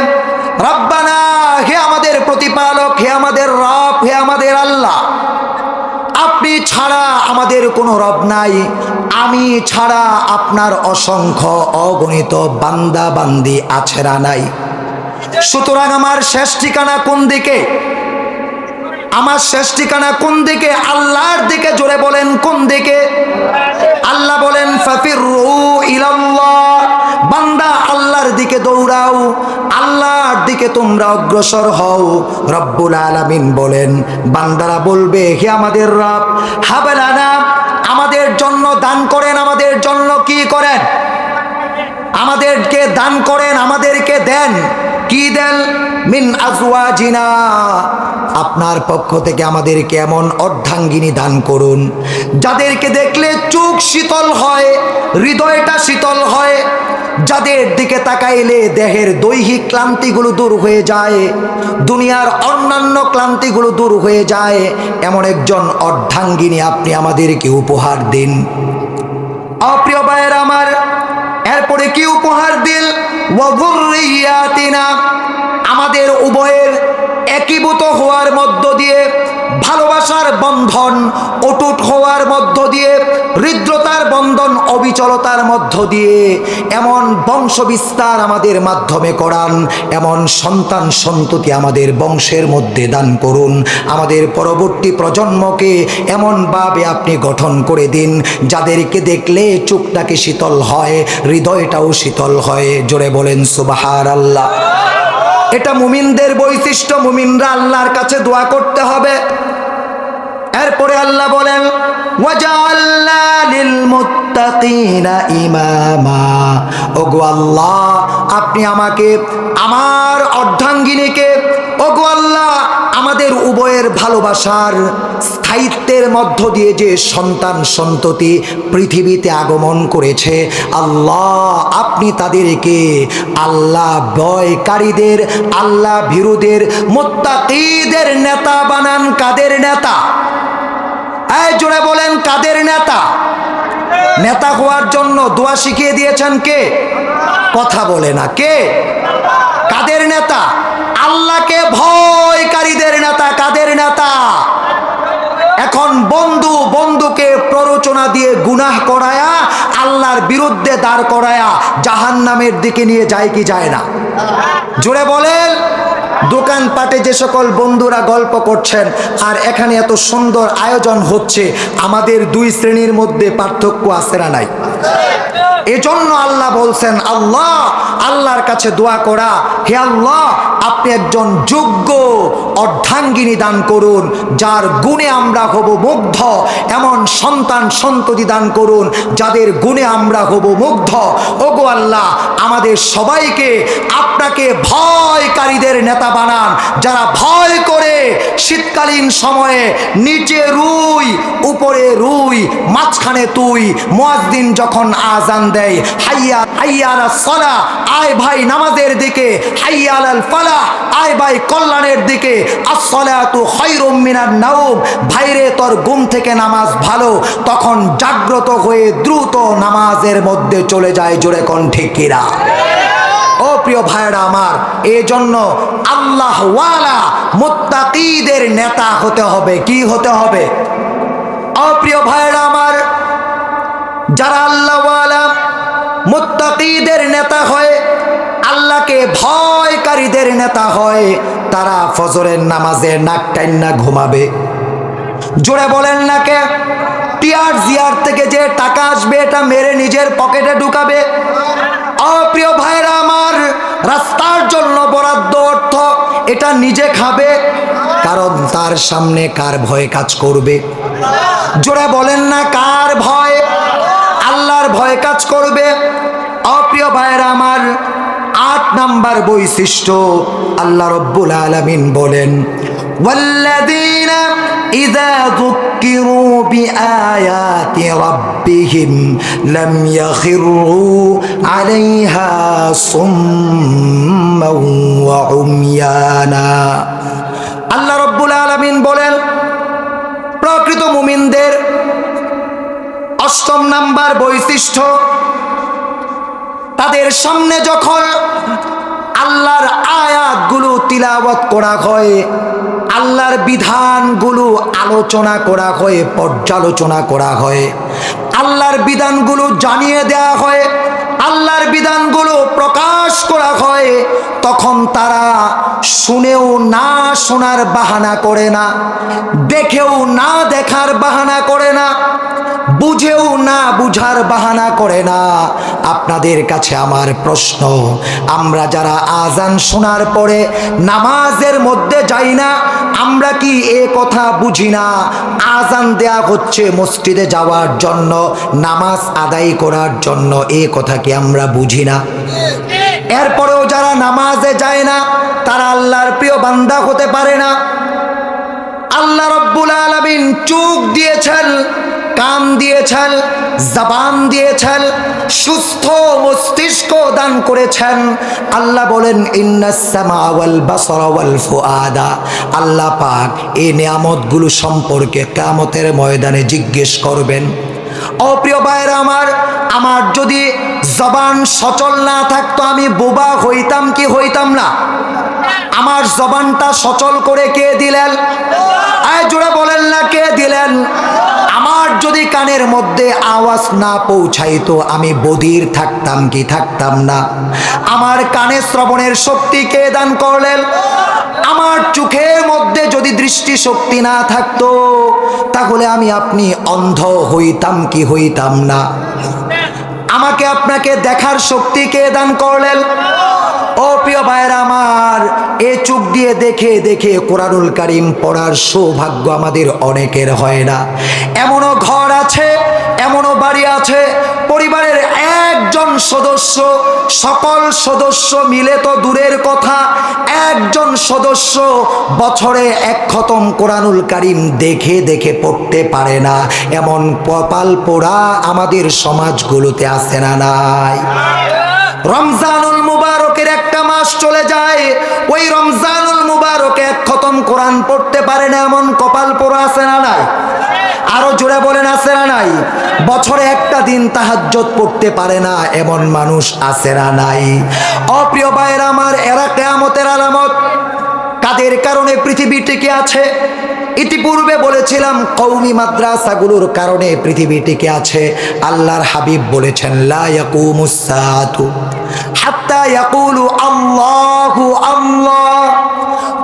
রব্বানা, হে আমাদের প্রতিপালক, হে আমাদের রব, হে আমাদের আল্লাহ, আপনি ছাড়া আমাদের কোনো রব নাই, আমি ছাড়া আপনার অসংখ্য অগণিত বান্দা বান্দি আছে না নাই। সুতরাং আমার শেষ ঠিকানা কোন দিকে? আমার শেষ ঠিকানা কোন দিকে? আল্লাহর দিকে। জোরে বলেন কোন দিকে? আল্লাহ বলেন, ফাফিরু ইলাল্লাহ, বান্দা আল্লাহর দিকে দৌড়াও, আল্লাহর দিকে তোমরা অগ্রসর হও। রব্বুল আলামিন বলেন, বান্দারা বলবে, হে আমাদের রব, হাবলানা, আমাদের জন্য দান করেন, আমাদের জন্য কি করেন? আমাদেরকে দান করেন, আমাদেরকে দেন। কি দেন? মিন আজওয়াজিনা, আপনার পক্ষ থেকে আমাদেরকে এমন অর্ধাঙ্গিনী দান করুন যাদেরকে দেখলে চোখ শীতল হয়, হৃদয়টা শীতল হয়, যাদের দিকে তাকাইলে দেহের দৈহিক ক্লান্তিগুলো দূর হয়ে যায়, দুনিয়ার অন্যান্য ক্লান্তিগুলো দূর হয়ে যায়, এমন একজন অর্ধাঙ্গিনী আপনি আমাদেরকে উপহার দিন। অপ্রিয় ভাইয়েরা আমার, এরপরে কি উপহার দিল? ওয়া যুররিয়াতিনা, আমাদের উভয়ের একীভূত হওয়ার মধ্য দিয়ে, ভালোবাসার বন্ধন অটুট হওয়ার মধ্য দিয়ে, হৃদ্রতার বন্ধন অবিচলতার মধ্য দিয়ে এমন বংশ বিস্তার আমাদের মাধ্যমে করান, এমন সন্তান সন্ততি আমাদের বংশের মধ্যে দান করুন। আমাদের পরবর্তী প্রজন্মকে এমনভাবে আপনি গঠন করে দিন যাদেরকে দেখলে চোখটাকে শীতল হয়, হৃদয়টাও শীতল হয়। জোরে বলেন সুবহানাল্লাহ। এটা মুমিনদের বৈশিষ্ট্য। মুমিনরা আল্লাহর কাছে দোয়া করতে হবে। এরপরে আল্লাহ বলেন, ওয়াজআলনা লিল মুত্তাকিনা ইমামা, ওগো আল্লাহ, আপনি আমাকে, আমার অর্ধাঙ্গিনীকে, ওগো আল্লাহ, আমাদের উভয়ের ভালোবাসার স্থায়িত্বের মধ্য দিয়ে যে সন্তান সন্ততি পৃথিবীতে আগমন করেছে, আল্লাহ আপনি তাদেরকে আল্লাহ ভয়কারীদের, আল্লাহ ভীরুদের, মুত্তাকিদের নেতা বানান। কাদের নেতা? এই জোরে বলেন, কাদের নেতা? নেতা হওয়ার জন্য দোয়া শিখিয়ে দিয়েছেন কে? কথা বলে না, কে? কাদের নেতা? আল্লাহকে ভয়কারীদের নেতা। কাদের নেতা? এখন বন্ধুকে প্ররোচনা দিয়ে গুনাহ করায়া, আল্লাহর বিরুদ্ধে দাঁড় করায়া জাহান্নামের দিকে নিয়ে যায় কি যায় না? জোরে বলেন। দোকানপাটে যে সকল বন্ধুরা গল্প করছেন আর এখানে এত সুন্দর আয়োজন হচ্ছে, আমাদের 2 শ্রেণীর মধ্যে পার্থক্য আছে না নাই? এজন্য আল্লাহ বলছেন, আল্লাহর কাছে দোয়া করা, হে আল্লাহ আপনি একজন যোগ্য অর্ধাঙ্গিনী দান করুন, যার গুণে আমরা হব মুগ্ধ, এমন সন্তান সন্ততি দান করুন যাদের গুণে আমরা হব মুগ্ধ। ওগো আল্লাহ, আমাদের সবাইকে আপনাকে ভয়কারীদের নেতা বানান, যারা ভয় করে শীতকালীন সময়ে নিচে রুই উপরে রুই মাঝখানে তুই, মুয়াজ্জিন যখন আজান দেয় হাইয়া হাইয়া আলাস সালাহ, আয় ভাই নামাজের দিকে, হাইয়া আলাল ফালাহ, আয় ভাই কল্যাণের দিকে, আস-সালাতু খায়রুম মিনান নাওম, ভাইরে তোর ঘুম থেকে নামাজ ভালো, তখন জাগ্রত হয়ে দ্রুত নামাজের মধ্যে চলে যায়। জোরে কোন ঠিক কিনা? ও প্রিয় ভাইরা আমার, এই জন্য আল্লাহ ওয়ালা মুত্তাকিদের নেতা হতে হবে। কি হতে হবে? ও প্রিয় ভাইরা আমার, যারা আল্লাহ ওয়ালা মুত্তাকিদের নেতা হয়, আল্লাহকে ভয়কারীদের নেতা হয়, তারা ফজরের নামাজে নাক টাইন্না ঘুমাবে। জোরে বলেন না কে? টিআর জিআর থেকে যে টাকা আসবে এটা মেরে নিজের পকেটে ঢুকাবে। অপ্রিয় ভাইরা আমার, রাস্তার জন্য বরাদ্দ অর্থ এটা নিজে খাবে, কারণ তার সামনে কার ভয় কাজ করবে? জোরে বলেন না, কার ভয়? আল্লাহর ভয় কাজ করবে। অপ্রিয় ভাইরা আমার, 8 নাম্বার বৈশিষ্ট্য আল্লাহ রব্বুল আলামিন বলেন, ওয়াল্লাযীনা ইযা যুক্কিরু বিআয়াতি রাব্বিহিম লাম ইয়াখিরু আলাইহা সুম্মান ওয়া উময়ানা। আল্লাহ রব্বুল আলামিন বলেন, প্রকৃত মুমিনদের 8 নাম্বার বৈশিষ্ট্য, তাদের সামনে যখন আল্লাহর আয়াতগুলো তিলাওয়াত করা হয়, আল্লাহর বিধানগুলো আলোচনা করা হয়, পর্যালোচনা করা হয়, আল্লাহর বিধানগুলো জানিয়ে দেওয়া হয়, আল্লাহর বিধানগুলো প্রকাশ করা হয়, তখন তারা শুনেও না শোনার বাহানা করে না, দেখেও না দেখার বাহানা করে না, বুঝেও না বুঝার বাহানা করে না। আপনাদের কাছে আমার প্রশ্ন, আমরা যারা আজান শোনার পরে নামাজের মধ্যে যাই না, আমরা কি এ কথা বুঝি না আজান দেয়া হচ্ছে মসজিদে যাওয়ার জন্য, নামাজ আদায় করার জন্য? এ কথা কি আমরা বুঝি না? এরপরেও যারা নামাজে যায় না, তারা আল্লাহর প্রিয় বান্দা হতে পারে না। আল্লাহ রব্বুল আলামিন চোখ দিয়েছেন, কান দিয়েছেন, জবান দিয়েছেন, সুস্থ মস্তিষ্ক দান করেছেন। আল্লাহ বলেন, ইন্নাস সামা ওয়াল বাসারা ওয়াল ফুআদা। আল্লাহ পাক এই নিয়ামতগুলো সম্পর্কে কিয়ামতের ময়দানে জিজ্ঞেস করবেন। ও প্রিয় ভাইরা আমার যদি জবান সচল না থাকতো, আমি বোবা হইতাম কি হইতাম না? আমার জবানটা সচল করে কে দিলেন? আয় জোরে বলেন না, কে দিলেন? আমার যদি কানের মধ্যে আওয়াজ না পৌঁছাইতো, আমি বধির থাকতাম কি থাকতাম না? আমার কানে শ্রবণের শক্তি কে দান করলেন? আমার চোখের মধ্যে যদি দৃষ্টি শক্তি না থাকতো, তাহলে আমি আপনি অন্ধ হইতাম কি হইতাম না? আমাকে আপনাকে দেখার শক্তি কে দান করলেন? ও প্রিয় ভাইরা আমার, এ চোখ দিয়ে দেখে দেখে কোরআনুল কারীম পড়ার সৌভাগ্য আমাদের অনেকের হয় না। এমনও ঘর আছে, এমনও বাড়ি আছে, পরিবারের একজন সদস্য, সকল সদস্য মিলে তো দূরের কথা, একজন সদস্য বছরে 1 খতম কোরআনুল কারীম দেখে দেখে পড়তে পারে না। এমন কপাল পোড়া আমাদের সমাজগুলোতে আছে না নাই? রমজানুল মুবারকের একটা মাস চলে যায়, ওই রমজানুল মুবারকে 1 খতম কোরআন পড়তে পারে না, এমন কপাল পোড়া আছে না নাই? আরো জোরে বলেন, আছে না নাই? বছরে একটা দিন তাহাজ্জুদ পড়তে পারে না, এমন মানুষ আছে না নাই? অপ্রিয় ভাইরা আমার, এরা কিয়ামতের আলামত। কাদের কারণে পৃথিবী টিকে আছে? ইতিপূর্বে বলেছিলাম, কওমি মাদ্রাসাগুলোর কারণে পৃথিবী টিকে আছে। আল্লাহর হাবিব বলেছেন, লা ইয়াকুমুস সাআতু হাত্তা ইয়াকুলু আল্লাহু আল্লাহ।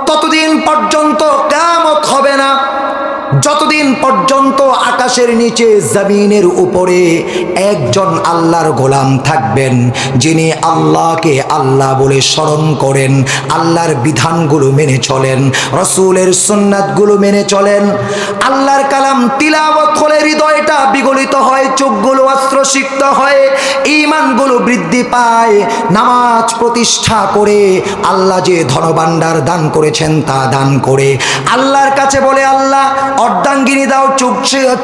ততদিন পর্যন্ত কিয়ামত হবে না যতদিন পর্যন্ত আকাশের নিচে জমিনের উপরে একজন আল্লাহর গোলাম থাকবেন, যিনি আল্লাহকে আল্লাহ বলে স্মরণ করেন, আল্লাহর বিধানগুলো মেনে চলেন, রসুলের সুন্নাতগুলো মেনে চলেন, আল্লাহর কালাম তিলাওয়াত হলে হৃদয়টা বিগলিত হয়, চোখগুলো অস্ত্রসিক্ত হয়, ঈমানগুলো বৃদ্ধি পায়, নামাজ প্রতিষ্ঠা করে আল্লাহ যে ধনভাণ্ডার দান করেছেন তা দান করে আল্লাহর কাছে বলে, আল্লাহ অর্ধাঙ্গিনী দাও,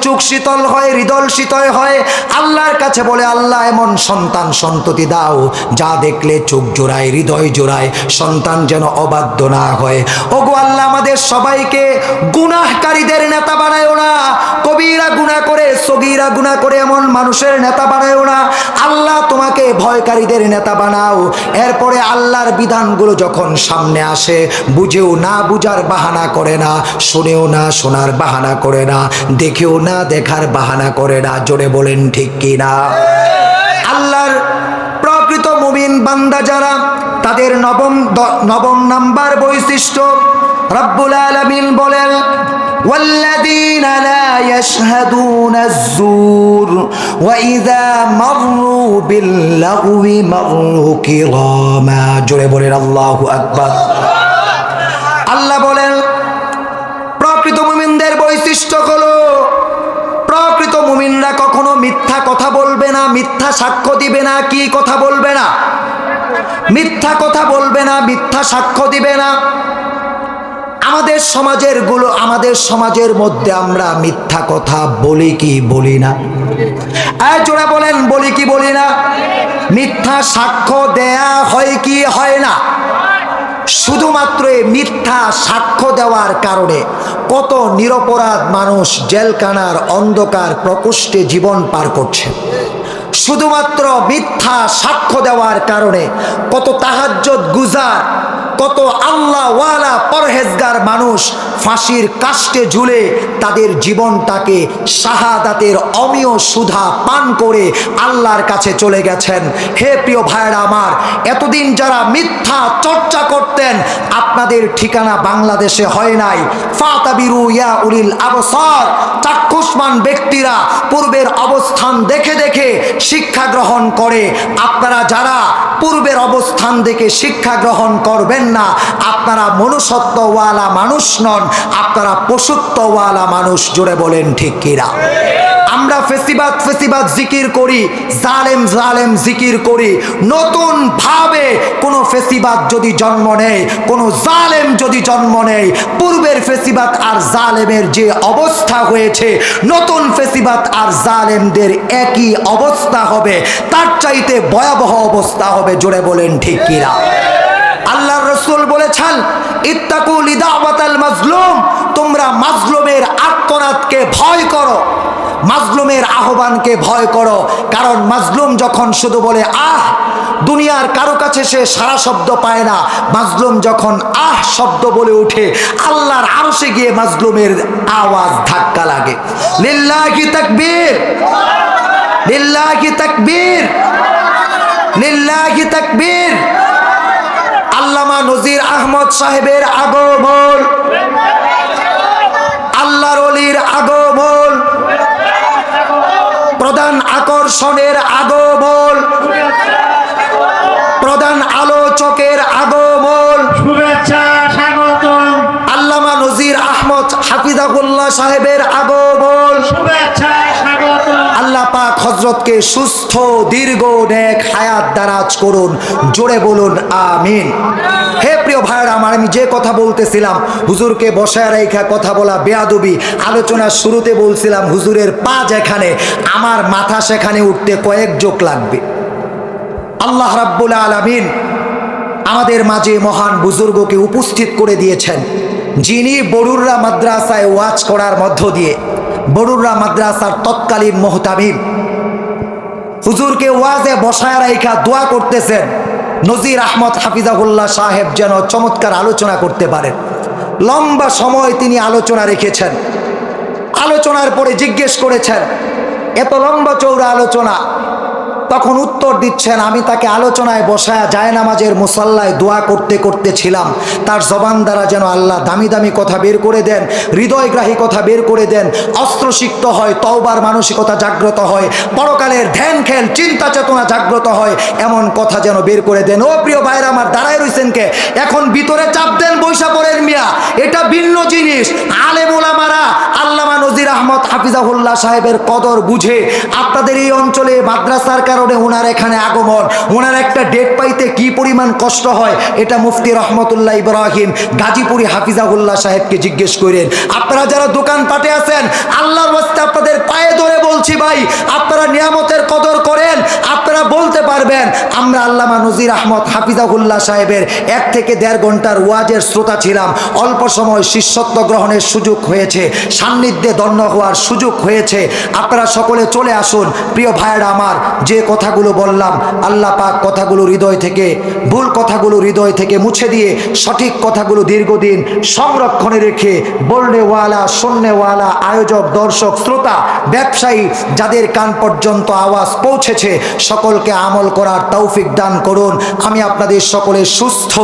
চোখ শীতল হয়, হৃদয় শীতল হয়। আল্লাহর কাছে বলে, আল্লাহ এমন সন্তান সন্ততি দাও যা দেখলে চোখ জোড়ায়, হৃদয় জোড়ায়, সন্তান যেন অবাধ্য না হয়। ওগো আল্লাহ, আমাদের সবাইকে গুনাহকারীদের নেতা বানায়ো না, কবিরা গুনাহ করে, সগীরা গুনাহ করে এমন মানুষের নেতা বানায়ো না। আল্লাহ তোমাকে ভয়কারীদের নেতা বানাও। এরপরে আল্লাহর বিধানগুলো যখন সামনে আসে, বুঝেও না বুঝার বাহানা করে না, শুনেও না শোনার বাহানা করে না, দেখেও না দেখার বাহানা করে না। জোরে বলেন ঠিক কি না? আল্লাহর প্রকৃত মুমিন বান্দা যারা, তাদের নবম নাম্বার বৈশিষ্ট্য রব্বুল আলামিন বলেন, والذين لا يشهدون الزور وإذا مروا باللغو مروا كراما। জোরে বলেন আল্লাহু আকবার। আল্লাহ বলেন, প্রকৃত মুমিনদের বৈশিষ্ট্য হলো, প্রকৃত মুমিনরা কখনো মিথ্যা কথা বলবে না, মিথ্যা সাক্ষ্য দিবে না। কি কথা বলবে না? মিথ্যা কথা বলবে না, মিথ্যা সাক্ষ্য দিবে না। আমাদের সমাজের মধ্যে আমরা মিথ্যা কথা বলি কি বলি না? জোরে বলেন, বলি কি বলি না? মিথ্যা সাক্ষ্য দেয়া হয় কি হয় না? শুধুমাত্র মিথ্যা সাক্ষ্য দেওয়ার কারণে কত নিরপরাধ মানুষ জেলখানার অন্ধকার প্রকোষ্ঠে জীবন পার করছে। শুধুমাত্র মিথ্যা সাক্ষ্য দেওয়ার কারণে কত তাহাজ্জুদ গুজার, কত আল্লাহওয়ালা পরহেজগার মানুষ ফাঁসির কাষ্টে ঝুলে তাদের জীবনটাকে শাহাদাতের অমীয় সুধা পান করে আল্লাহর কাছে চলে গেছেন। হে প্রিয় ভাইরা আমার, এতদিন যারা মিথ্যা চর্চা করতেন, আপনাদের ঠিকানা বাংলাদেশে হয় নাই। ফাতাবিরু ইয়া উলিল আবসার, চাক্ষুষ্মান ব্যক্তিরা পূর্বের অবস্থান দেখে দেখে শিক্ষা গ্রহণ করে। আপনারা যারা পূর্বের অবস্থান দেখে শিক্ষা গ্রহণ করবেন না, আপনারা মনুষ্যত্বওয়ালা মানুষ নন, আপনারা পশুত্বওয়ালা মানুষ। জোরে বলেন ঠিক কিনা? আমরা ফেসিবাদ জিকির করি, জালেম জিকির করি। নতুন ভাবে কোনো ফেসিবাদ যদি জন্ম নেয়, কোনো জালেম যদি জন্ম নেয়, পূর্বের ফেসিবাদ আর জালেমের যে অবস্থা হয়েছে, নতুন ফেসিবাদ আর জালেমদের একই অবস্থা হবে, তার চাইতে ভয়াবহ অবস্থা হবে। জোরে বলেন ঠিক কিনা? আল্লাহর রাসূল বলেছেন, ইত্তাকু লিদাওয়াতাল মাজলুম, তোমরা মাজলুমের আর্তনাদকে ভয় করো, মাজলুমের আহ্বানকে ভয় করো। কারণ মাজলুম যখন শুধু বলে আহ, দুনিয়ার কারো কাছে সে সারা শব্দ পায় না। মাজলুম যখন আহ শব্দ বলে ওঠে, আল্লাহর আরশে গিয়ে মাজলুমের আওয়াজ ধাক্কা লাগে। লিল্লাহি তাকবীর, লিল্লাহি তাকবীর, লিল্লাহি তাকবীর। আল্লামা নজির আহমদ সাহেবের আগমন, আল্লাহর ওলির আগমন, প্রধান আকর্ষণের আগমন, প্রধান আলোচকের আগমন, শুভেচ্ছা স্বাগতম। আল্লামা নজির আহমদ হাফিজাহুল্লাহ সাহেবের আগমন, শুভেচ্ছা স্বাগতম। আল্লাহ পাক হযরতকে সুস্থ দীর্ঘ নেক হায়াত দারাজ করুন। জোরে বলুন আমিন। হে প্রিয় ভাইরা আমার, আমি যে কথা বলতেছিলাম, হুজুরকে বসায় রেখা কথা বলা বেয়াদবি। আলোচনার শুরুতে বলছিলাম, হুজুরের পা যেখানে, আমার মাথা সেখানে উঠতে কয়েক যোগ লাগবে। আল্লাহ রাব্বুল আলামিন আমাদের মাঝে মহান বুজুর্গকে উপস্থিত করে দিয়েছেন, যিনি বড়ুররা মাদ্রাসায় ওয়াজ করার মধ্য দিয়ে, বড়ুররা মাদ্রাসার তৎকালীন মুহতামিম হুজুরকে ওয়াজে বসায় রাইখা দোয়া করতেছেন, নজির আহমদ হাফিজাহুল্লাহ সাহেব যেন চমৎকার আলোচনা করতে পারেন। লম্বা সময় তিনি আলোচনা রেখেছেন। আলোচনার পরে জিজ্ঞেস করেছেন, এত লম্বা চৌড়া আলোচনা তখন উত্তর দিচ্ছেন, আমি তাকে আলোচনায় বসায়া জায়নামাজের মুসাল্লায় দোয়া করতে করতে ছিলাম, তার জবান দ্বারা যেন আল্লাহ দামি দামি কথা বের করে দেন, হৃদয়গ্রাহী কথা বের করে দেন, অস্ত্রসিক্ত হয়, তওবার মানসিকতা জাগ্রত হয়, পরকালের ধ্যান খেল চিন্তা চেতনা জাগ্রত হয়, এমন কথা যেন বের করে দেন। ও প্রিয় ভাইরা আমার, দাঁড়ায় রইছেন কে? এখন ভিতরে চাপ দেন, বৈশা পড়েন মিয়া, এটা ভিন্ন জিনিস। আলেম ওলামারা আল্লামা নজির আহমদ হাফিজাহুল্লাহ সাহেবের কদর বুঝে আপনাদের এই অঞ্চলে মাদ্রাসার কারণে ওনার এখানে আগমন, ওনার একটা ডেট পাইতে কি পরিমাণ কষ্ট হয় এটা মুফতি রহমতুল্লাহ ইব্রাহিম গাজীপুরি হাফিজাহুল্লাহ সাহেবকে জিজ্ঞেস করেন। আপনারা যারা দোকান পাটে আছেন, আল্লাহর ওয়াস্তে আপনাদের পায়ে ধরে বলছি ভাই, আপনারা নিয়ামতের কদর করেন। আপনারা বলতে পারবেন আমরা আল্লামা নজির আহমদ হাফিজাহুল্লাহ সাহেবের 1 থেকে 1.5 ঘন্টার ওয়াজের শ্রোতা ছিলাম, অল্প সময় শিষ্যত্ব গ্রহণের সুযোগ হয়েছে, সান্নিধ্যে ধন্য হওয়ার সুযোগ হয়েছে। আপনারা সকলে চলে আসুন। প্রিয় ভাইয়েরা আমার, যে কথাগুলো বললাম আল্লাহ পাক কথাগুলো হৃদয় থেকে, ভুল কথাগুলো হৃদয় থেকে মুছে দিয়ে সঠিক কথাগুলো দীর্ঘদিন সংরক্ষণে রেখে বলনেওয়ালা, শুননেওয়ালা, আয়োজক, দর্শক, শ্রোতা, ব্যবসায়ী যাদের কান পর্যন্ত আওয়াজ পৌঁছেছে সকলকে আমল করার তৌফিক দান করুন। আমি আপনাদের সকলের সুস্থ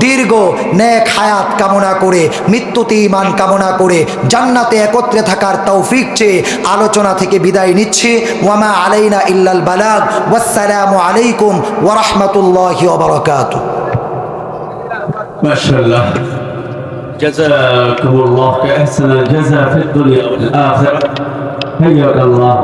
দীর্ঘ নেক হায়াত কামনা করে, মৃত্যুতে ঈমান কামনা করে, জান্নাতে একত্রে থাকার তৌফিক চেয়ে আলোচনা থেকে বিদায় নিচ্ছি। ওয়ামা আলাইনা ইল্লাল বালাগ। ওয়াসসালামু আলাইকুম ওয়া রাহমাতুল্লাহি ওয়া বারাকাতুহু। মাশাআল্লাহ, জাযাকুমুল্লাহ আহসানাল জাযা ফিদ দুনিয়া ওয়াল আখিরাহ। হাইয়াকাল্লাহ।